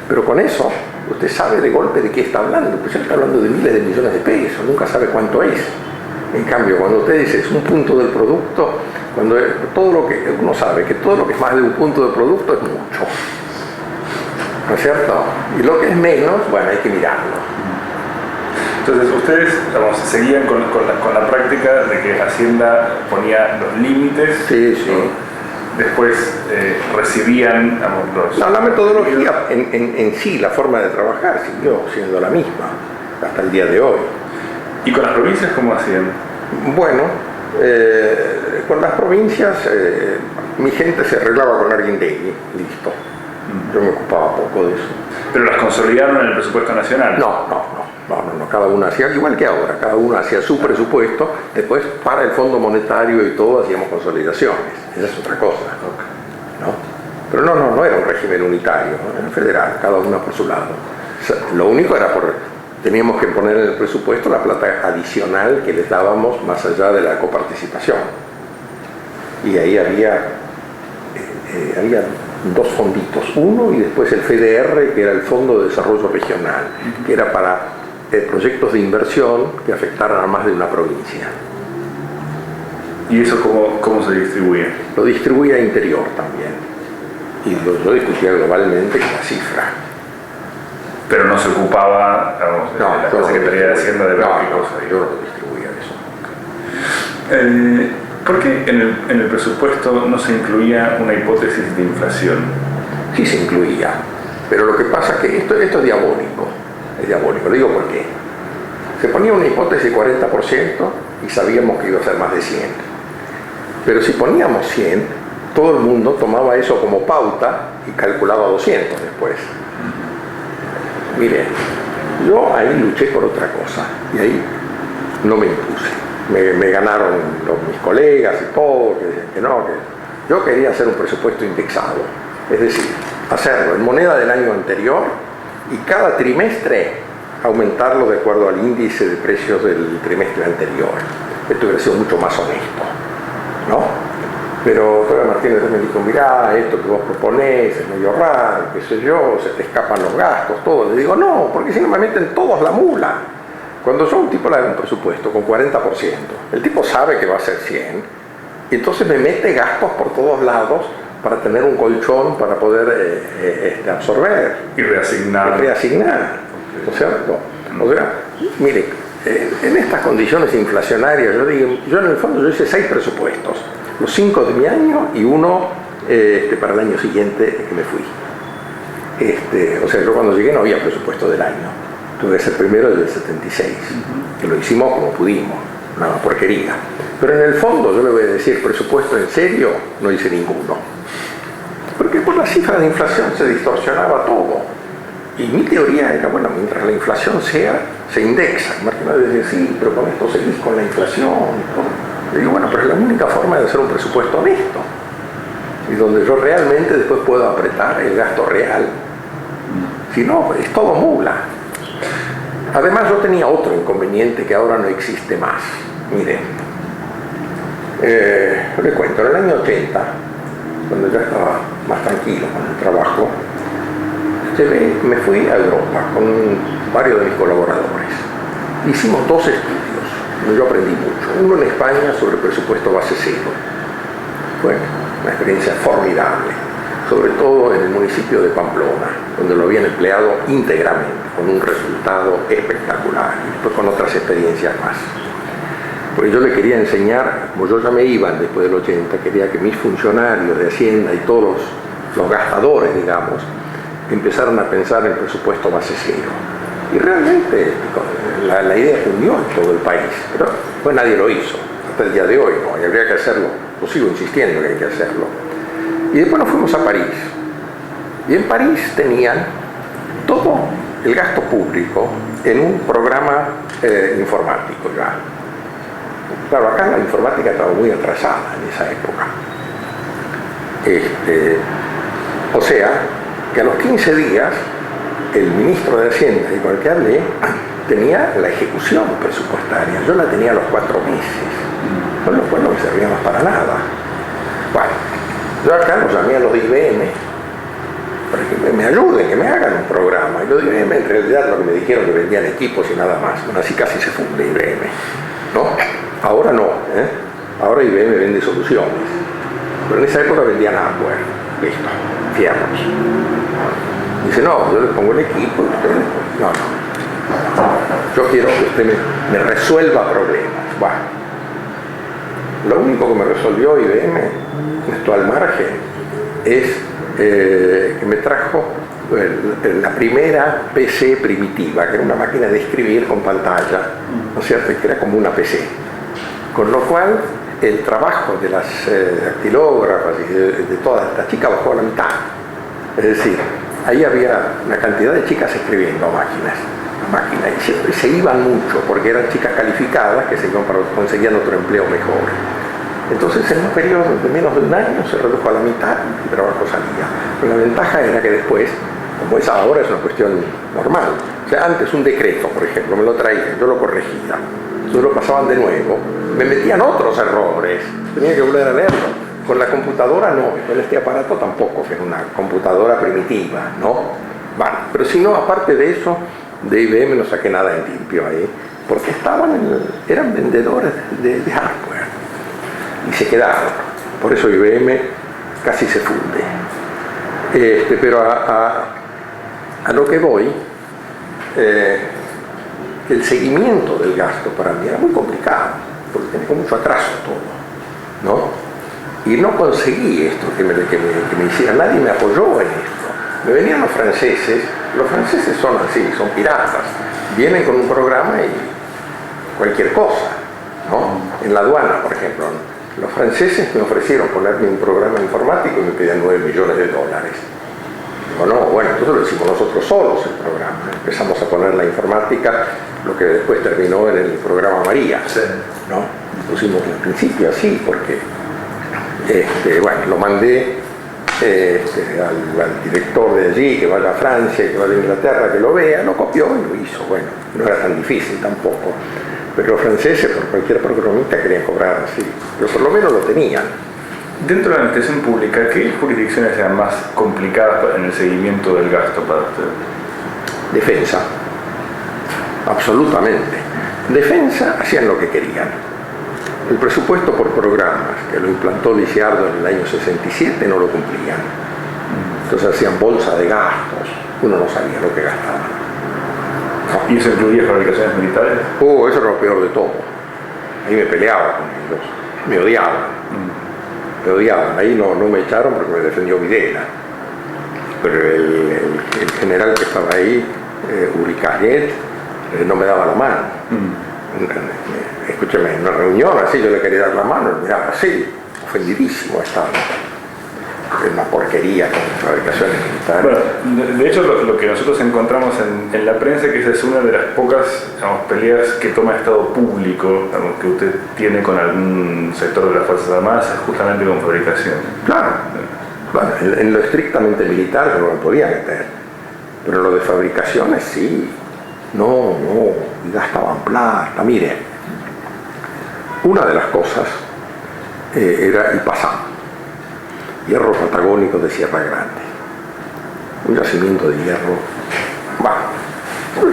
Pero con eso, usted sabe de golpe de qué está hablando, pues él está hablando de miles de millones de pesos, nunca sabe cuánto es. En cambio, cuando usted dice es un punto del producto, cuando todo lo que uno sabe que todo lo que es más de un punto del producto es mucho, ¿no es cierto? Y lo que es menos, bueno, hay que mirarlo. Entonces ustedes seguían con la práctica de que Hacienda ponía los límites. Sí, sí. Después recibían los... No, la metodología en sí, la forma de trabajar siguió siendo la misma hasta el día de hoy. ¿Y con las provincias cómo hacían? Bueno, con las provincias mi gente se arreglaba con Arguindegui, listo. Yo me ocupaba poco de eso. ¿Pero las consolidaron en el presupuesto nacional? No, cada uno hacía, igual que ahora, cada uno hacía su presupuesto, después para el Fondo Monetario y todo hacíamos consolidaciones, esa es otra cosa, ¿no? Pero no era un régimen unitario, era federal, cada uno por su lado. O sea, lo único era teníamos que poner en el presupuesto la plata adicional que les dábamos más allá de la coparticipación. Y ahí había 2 fonditos, uno y después el FDR, que era el Fondo de Desarrollo Regional, que era para proyectos de inversión que afectaran a más de una provincia. ¿Y eso cómo se distribuía? Lo distribuía a interior también. Y yo discutía globalmente la cifra. Pero no se ocupaba, digamos, la Secretaría de Hacienda de ver qué cosa. Yo no distribuía eso. ¿Por qué en el presupuesto no se incluía una hipótesis de inflación? Sí se incluía, pero lo que pasa es que esto es diabólico. Es diabólico, lo digo por qué. Se ponía una hipótesis de 40% y sabíamos que iba a ser más de 100. Pero si poníamos 100, todo el mundo tomaba eso como pauta y calculaba 200 después. Mire, yo ahí luché por otra cosa y ahí no me impuse. Me ganaron mis colegas y todo, que decían que no, que yo quería hacer un presupuesto indexado, es decir, hacerlo en moneda del año anterior y cada trimestre aumentarlo de acuerdo al índice de precios del trimestre anterior. Esto hubiera sido mucho más honesto, ¿no? Pero Toria Martínez me dijo, mirá, esto que vos proponés es medio raro, qué sé yo, se te escapan los gastos, todo. Le digo, no, porque si no me meten todos la mula. Cuando yo a un tipo le hago un presupuesto con 40%, el tipo sabe que va a ser 100, y entonces me mete gastos por todos lados para tener un colchón para poder absorber. Y reasignar. ¿No es cierto? O sea, mire, en estas condiciones inflacionarias, yo en el fondo yo hice 6 presupuestos, los 5 de mi año y uno para el año siguiente que me fui. O sea, yo cuando llegué no había presupuesto del año. Tuve que ser primero desde el 76, que lo hicimos como pudimos, una porquería. Pero en el fondo, yo le voy a decir, presupuesto en serio, no hice ninguno. Porque por la cifra de inflación se distorsionaba todo. Y mi teoría era, bueno, mientras la inflación se indexa. Martín decía, sí, pero con esto seguís con la inflación. Y digo, bueno, pero es la única forma de hacer un presupuesto honesto. Y donde yo realmente después puedo apretar el gasto real. Si no, es todo mula. Además, yo tenía otro inconveniente que ahora no existe más. Miren, les cuento, en el año 80, cuando ya estaba más tranquilo con el trabajo, me fui a Europa con varios de mis colaboradores. Hicimos 2 estudios, donde yo aprendí mucho. Uno en España sobre presupuesto base cero. Fue una experiencia formidable, sobre todo en el municipio de Pamplona, donde lo habían empleado íntegramente, con un resultado espectacular, y después con otras experiencias más. Porque yo le quería enseñar, como yo ya me iba después del 80, quería que mis funcionarios de Hacienda y todos los gastadores, digamos, empezaron a pensar en presupuesto base cero. Y realmente la idea cundió en todo el país, pero pues nadie lo hizo, hasta el día de hoy, ¿no? Y habría que hacerlo, yo sigo insistiendo que hay que hacerlo. Y después nos fuimos a París. Y en París tenían todo el gasto público en un programa informático ya. Claro, acá la informática estaba muy atrasada en esa época. O sea, que a los 15 días el ministro de Hacienda y con el que hablé tenía la ejecución presupuestaria. Yo la tenía a los 4 meses, con lo cual no me servía más para nada. Bueno, yo acá los llamé a los de IBM para que me ayuden, que me hagan un programa. Y los de IBM en realidad lo que me dijeron que vendían equipos y nada más. Bueno, así casi se funde IBM, ¿no? Ahora no, ahora IBM vende soluciones. Pero en esa época vendían hardware, listo, fierros. Dice, no, yo les pongo el equipo y ustedes, no. Yo quiero que usted me resuelva problemas. Bueno, lo único que me resolvió IBM, esto al margen, es que me trajo la primera PC primitiva, que era una máquina de escribir con pantalla, ¿no es cierto? Que era como una PC. Con lo cual, el trabajo de las dactilógrafas y de todas estas chicas bajó a la mitad. Es decir, ahí había una cantidad de chicas escribiendo a máquinas, y siempre se iban mucho, porque eran chicas calificadas que se iban para conseguían otro empleo mejor. Entonces, en un periodo de menos de un año se redujo a la mitad y el trabajo salía. Pero la ventaja era que después, como es ahora, es una cuestión normal. O sea, antes un decreto, por ejemplo, me lo traían, yo lo corregía, entonces lo pasaban de nuevo, me metían otros errores, tenía que volver a leerlo. Con la computadora no, con este aparato tampoco, que es una computadora primitiva, ¿no? Bueno, pero si no, aparte de eso, de IBM no saqué nada en limpio ahí, porque eran vendedores de hardware y se quedaron. Por eso IBM casi se funde. Pero a lo que voy, el seguimiento del gasto para mí era muy complicado, porque tenía mucho atraso todo, ¿no? Y no conseguí esto que me hiciera, nadie me apoyó en esto. Me venían los franceses son así, son piratas, vienen con un programa y cualquier cosa, ¿no? En la aduana, por ejemplo, los franceses me ofrecieron ponerme un programa informático y me pedían $9 millones. Digo, no, bueno, entonces lo hicimos nosotros solos el programa. Empezamos a poner la informática, lo que después terminó en el programa María, ¿no? Pusimos al principio así, porque bueno, lo mandé al director de allí, que vaya a Francia, que vaya a Inglaterra, que lo vea, lo copió y lo hizo. Bueno, no era tan difícil tampoco. Pero los franceses, por cualquier programista, querían cobrar así. Pero por lo menos lo tenían. Dentro de la administración pública, ¿qué jurisdicciones eran más complicadas en el seguimiento del gasto para usted? Defensa. Absolutamente. Defensa hacían lo que querían. El presupuesto por programas, que lo implantó Lisiardo en el año 67, no lo cumplían. Entonces hacían bolsa de gastos, uno no sabía lo que gastaban. ¿Y eso incluía fabricaciones militares? Eso era lo peor de todo. Ahí me peleaba con ellos, me odiaban. Ahí no me echaron porque me defendió Videla. Pero el general que estaba ahí, Uri Canet, no me daba la mano. escúcheme, en una reunión así yo le quería dar la mano, y miraba así, ofendidísimo estaba. Es una porquería con fabricaciones militares. Bueno, de hecho lo que nosotros encontramos en la prensa es que esa es una de las pocas, digamos, peleas que toma Estado público, digamos, que usted tiene con algún sector de las Fuerzas Armadas, es justamente con fabricación. Claro, claro, en lo estrictamente militar no me podía meter, pero en lo de fabricaciones sí. No, y gastaban plata. Mire, una de las cosas era IPASAM, hierro patagónico de Sierra Grande, un yacimiento de hierro. Bueno,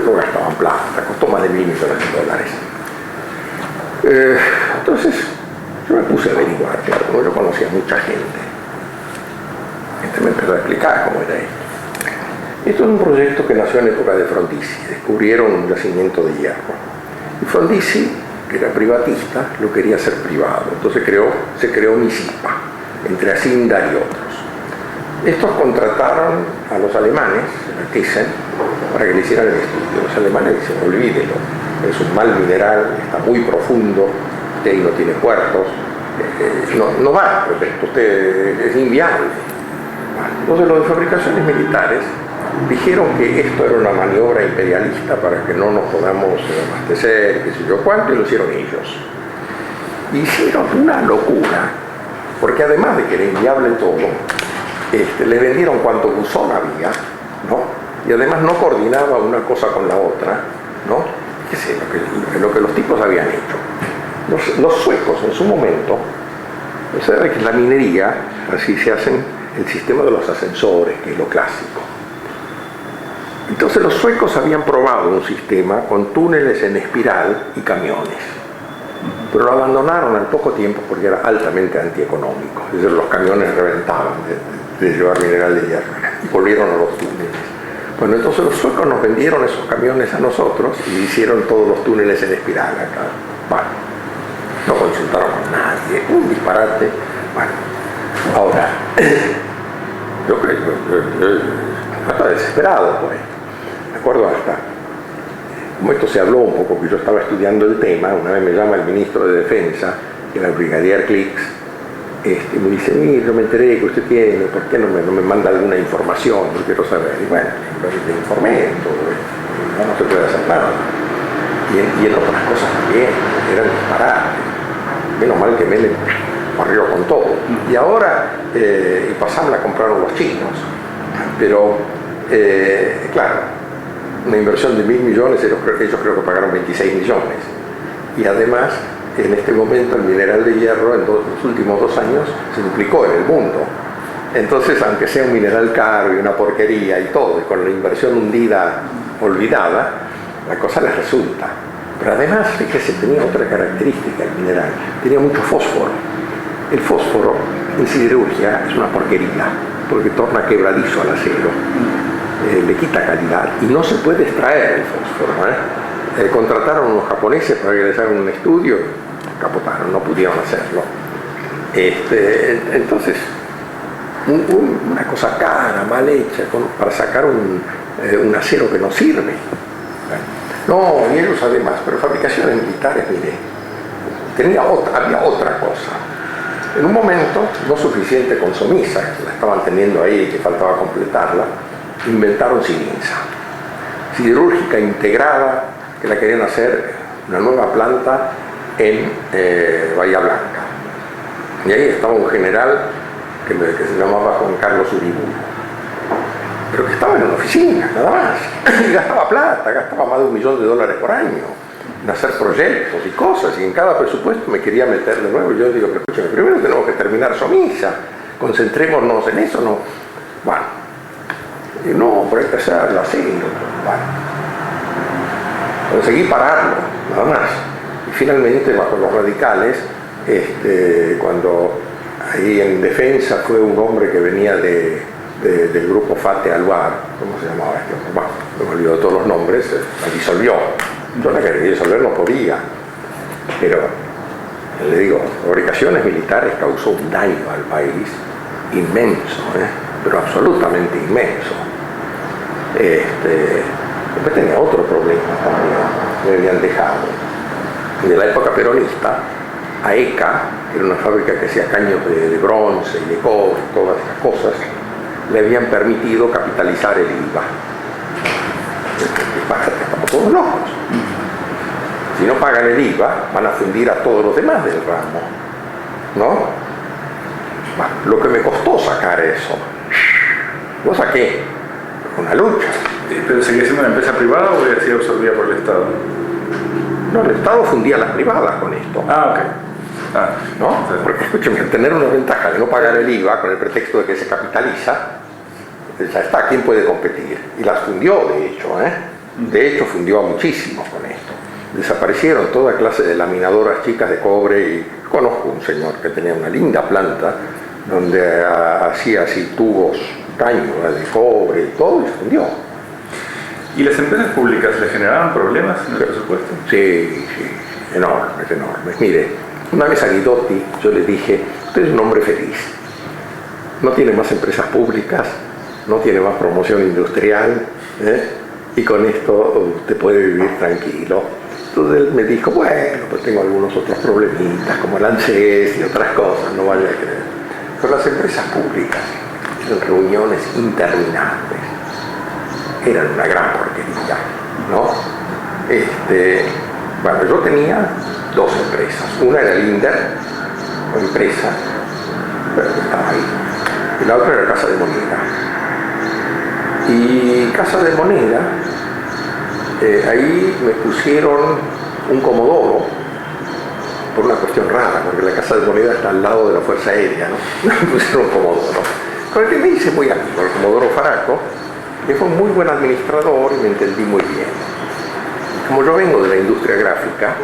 no gastaban plata, costó más de $1.000 millones. Entonces yo me puse a averiguar, claro, como yo conocía a mucha gente. Me empezó a explicar cómo era esto. Esto es un proyecto que nació en época de Frondizi. Descubrieron un yacimiento de hierro. Y Frondizi, que era privatista, lo quería hacer privado. Entonces se creó MISIPA, entre Asindar y otros. Estos contrataron a los alemanes, a Thyssen, para que le hicieran el estudio. Los alemanes dicen, olvídelo, es un mal mineral, está muy profundo, usted ahí no tiene puertos, no va, usted es inviable. Entonces los de fabricaciones militares dijeron que esto era una maniobra imperialista para que no nos podamos abastecer, qué sé yo cuánto, y lo hicieron ellos. Hicieron una locura, porque además de que era inviable todo, le vendieron cuánto buzón había, ¿no? Y además no coordinaba una cosa con la otra, ¿no? ¿Qué sé? Lo que los tipos habían hecho. Los suecos en su momento, o sea, que la minería, así se hacen el sistema de los ascensores, que es lo clásico. Entonces los suecos habían probado un sistema con túneles en espiral y camiones, pero lo abandonaron al poco tiempo porque era altamente antieconómico. Es decir, los camiones reventaban de llevar mineral de hierro y volvieron a los túneles. Bueno, entonces los suecos nos vendieron esos camiones a nosotros y hicieron todos los túneles en espiral acá. Bueno, no consultaron con nadie, un disparate. Bueno, ahora, yo creo que estaba desesperado, pues. Me acuerdo hasta, como esto se habló un poco, que yo estaba estudiando el tema, una vez me llama el ministro de Defensa, que era el brigadier Klix, y me dice, mire, yo me enteré que usted tiene, ¿por qué no me manda alguna información? Yo quiero saber. Y bueno, le informé, todo, no se puede hacer nada. Y en otras cosas también, eran disparates. Menos mal que Menem barrió con todo. Y ahora, IPASAM la compraron los chinos, pero, claro, una inversión de 1.000 millones, ellos creo que pagaron 26 millones. Y además, en este momento el mineral de hierro en los últimos 2 años se duplicó en el mundo. Entonces, aunque sea un mineral caro y una porquería y todo, y con la inversión olvidada, la cosa les resulta. Pero además, fíjese, tenía otra característica el mineral, tenía mucho fósforo. El fósforo en siderurgia es una porquería, porque torna quebradizo al acero. Le quita calidad y no se puede extraer el fósforo. Contrataron a unos japoneses para que les hagan un estudio, capotaron, no pudieron hacerlo. Entonces, una cosa cara, mal hecha, para sacar un acero que no sirve. No, y ellos además, pero fabricaciones militares, mire, había otra cosa. En un momento, no suficiente con Somisa, que la estaban teniendo ahí, que faltaba completarla, inventaron Silinsa, siderúrgica integrada, que la querían hacer una nueva planta en Bahía Blanca. Y ahí estaba un general que se llamaba Juan Carlos Uriburu, pero que estaba en una oficina, nada más, y gastaba plata, gastaba más de $1 millón por año en hacer proyectos y cosas, y en cada presupuesto me quería meter de nuevo. Y yo digo, pero escúchame, primero tenemos que terminar Somisa, concentrémonos en eso, ¿no? Bueno, y no, pero hay que hacerlo así, bueno, conseguí pararlo, nada más. Y finalmente, bajo los radicales, cuando ahí en defensa fue un hombre que venía del grupo Fate Aluar, ¿cómo se llamaba esto? Bueno, me olvidó todos los nombres, la disolvió. Yo la quería disolver, no podía, pero le digo, fabricaciones militares causó un daño al país inmenso, pero absolutamente inmenso. Después tenía otro problema también, que me habían dejado. de la época peronista, AECA, que era una fábrica que hacía caños de bronce y de cobre, todas esas cosas, le habían permitido capitalizar el IVA. Estamos todos locos. Si no pagan el IVA, van a fundir a todos los demás del ramo, ¿no? Bueno, lo que me costó sacar eso, lo saqué, una lucha. ¿Pero seguía siendo una empresa privada o había sido absorbida por el Estado? No, el Estado fundía a las privadas con esto. Ah, ok. ¿No? Porque, escúcheme, tener una ventaja de no pagar el IVA con el pretexto de que se capitaliza, ya está, ¿quién puede competir? Y las fundió, de hecho, ¿eh? De hecho, fundió a muchísimos con esto. Desaparecieron toda clase de laminadoras chicas de cobre y conozco un señor que tenía una linda planta donde hacía así tubos, caños de cobre y todo, y se fundió. ¿Y las empresas públicas le generaban problemas en el presupuesto? Sí, enormes, enormes. Mire, una vez a Guidotti yo le dije, usted es un hombre feliz, no tiene más empresas públicas, no tiene más promoción industrial, y con esto usted puede vivir tranquilo. Entonces él me dijo, bueno, pues tengo algunos otros problemitas, como el ANSES y otras cosas, no vaya a creer. Pero las empresas públicas eran reuniones interminables, eran una gran porquería, ¿no? Bueno, yo tenía dos empresas. Una era el INDER, o empresa, pero estaba ahí. Y la otra era Casa de Moneda. Y Casa de Moneda, ahí me pusieron un comodoro, por una cuestión rara, porque la Casa de Moneda está al lado de la Fuerza Aérea, ¿no? Me pusieron un comodoro, con el que me hice muy amigo, el Comodoro Faraco, que fue un muy buen administrador y me entendí muy bien. Como yo vengo de la industria gráfica,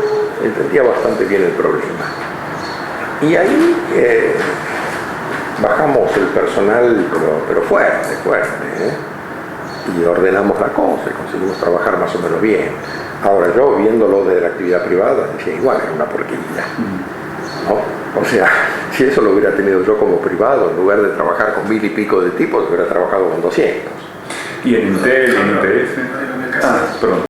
entendía bastante bien el problema. Y ahí bajamos el personal, pero fuerte, y ordenamos la cosa y conseguimos trabajar más o menos bien. Ahora yo, viéndolo desde la actividad privada, decía igual, era una porquería, ¿no? O sea, si eso lo hubiera tenido yo como privado, en lugar de trabajar con 1000 y pico de tipos, hubiera trabajado con 200. ¿Y en Intel, en IPF? Perdón.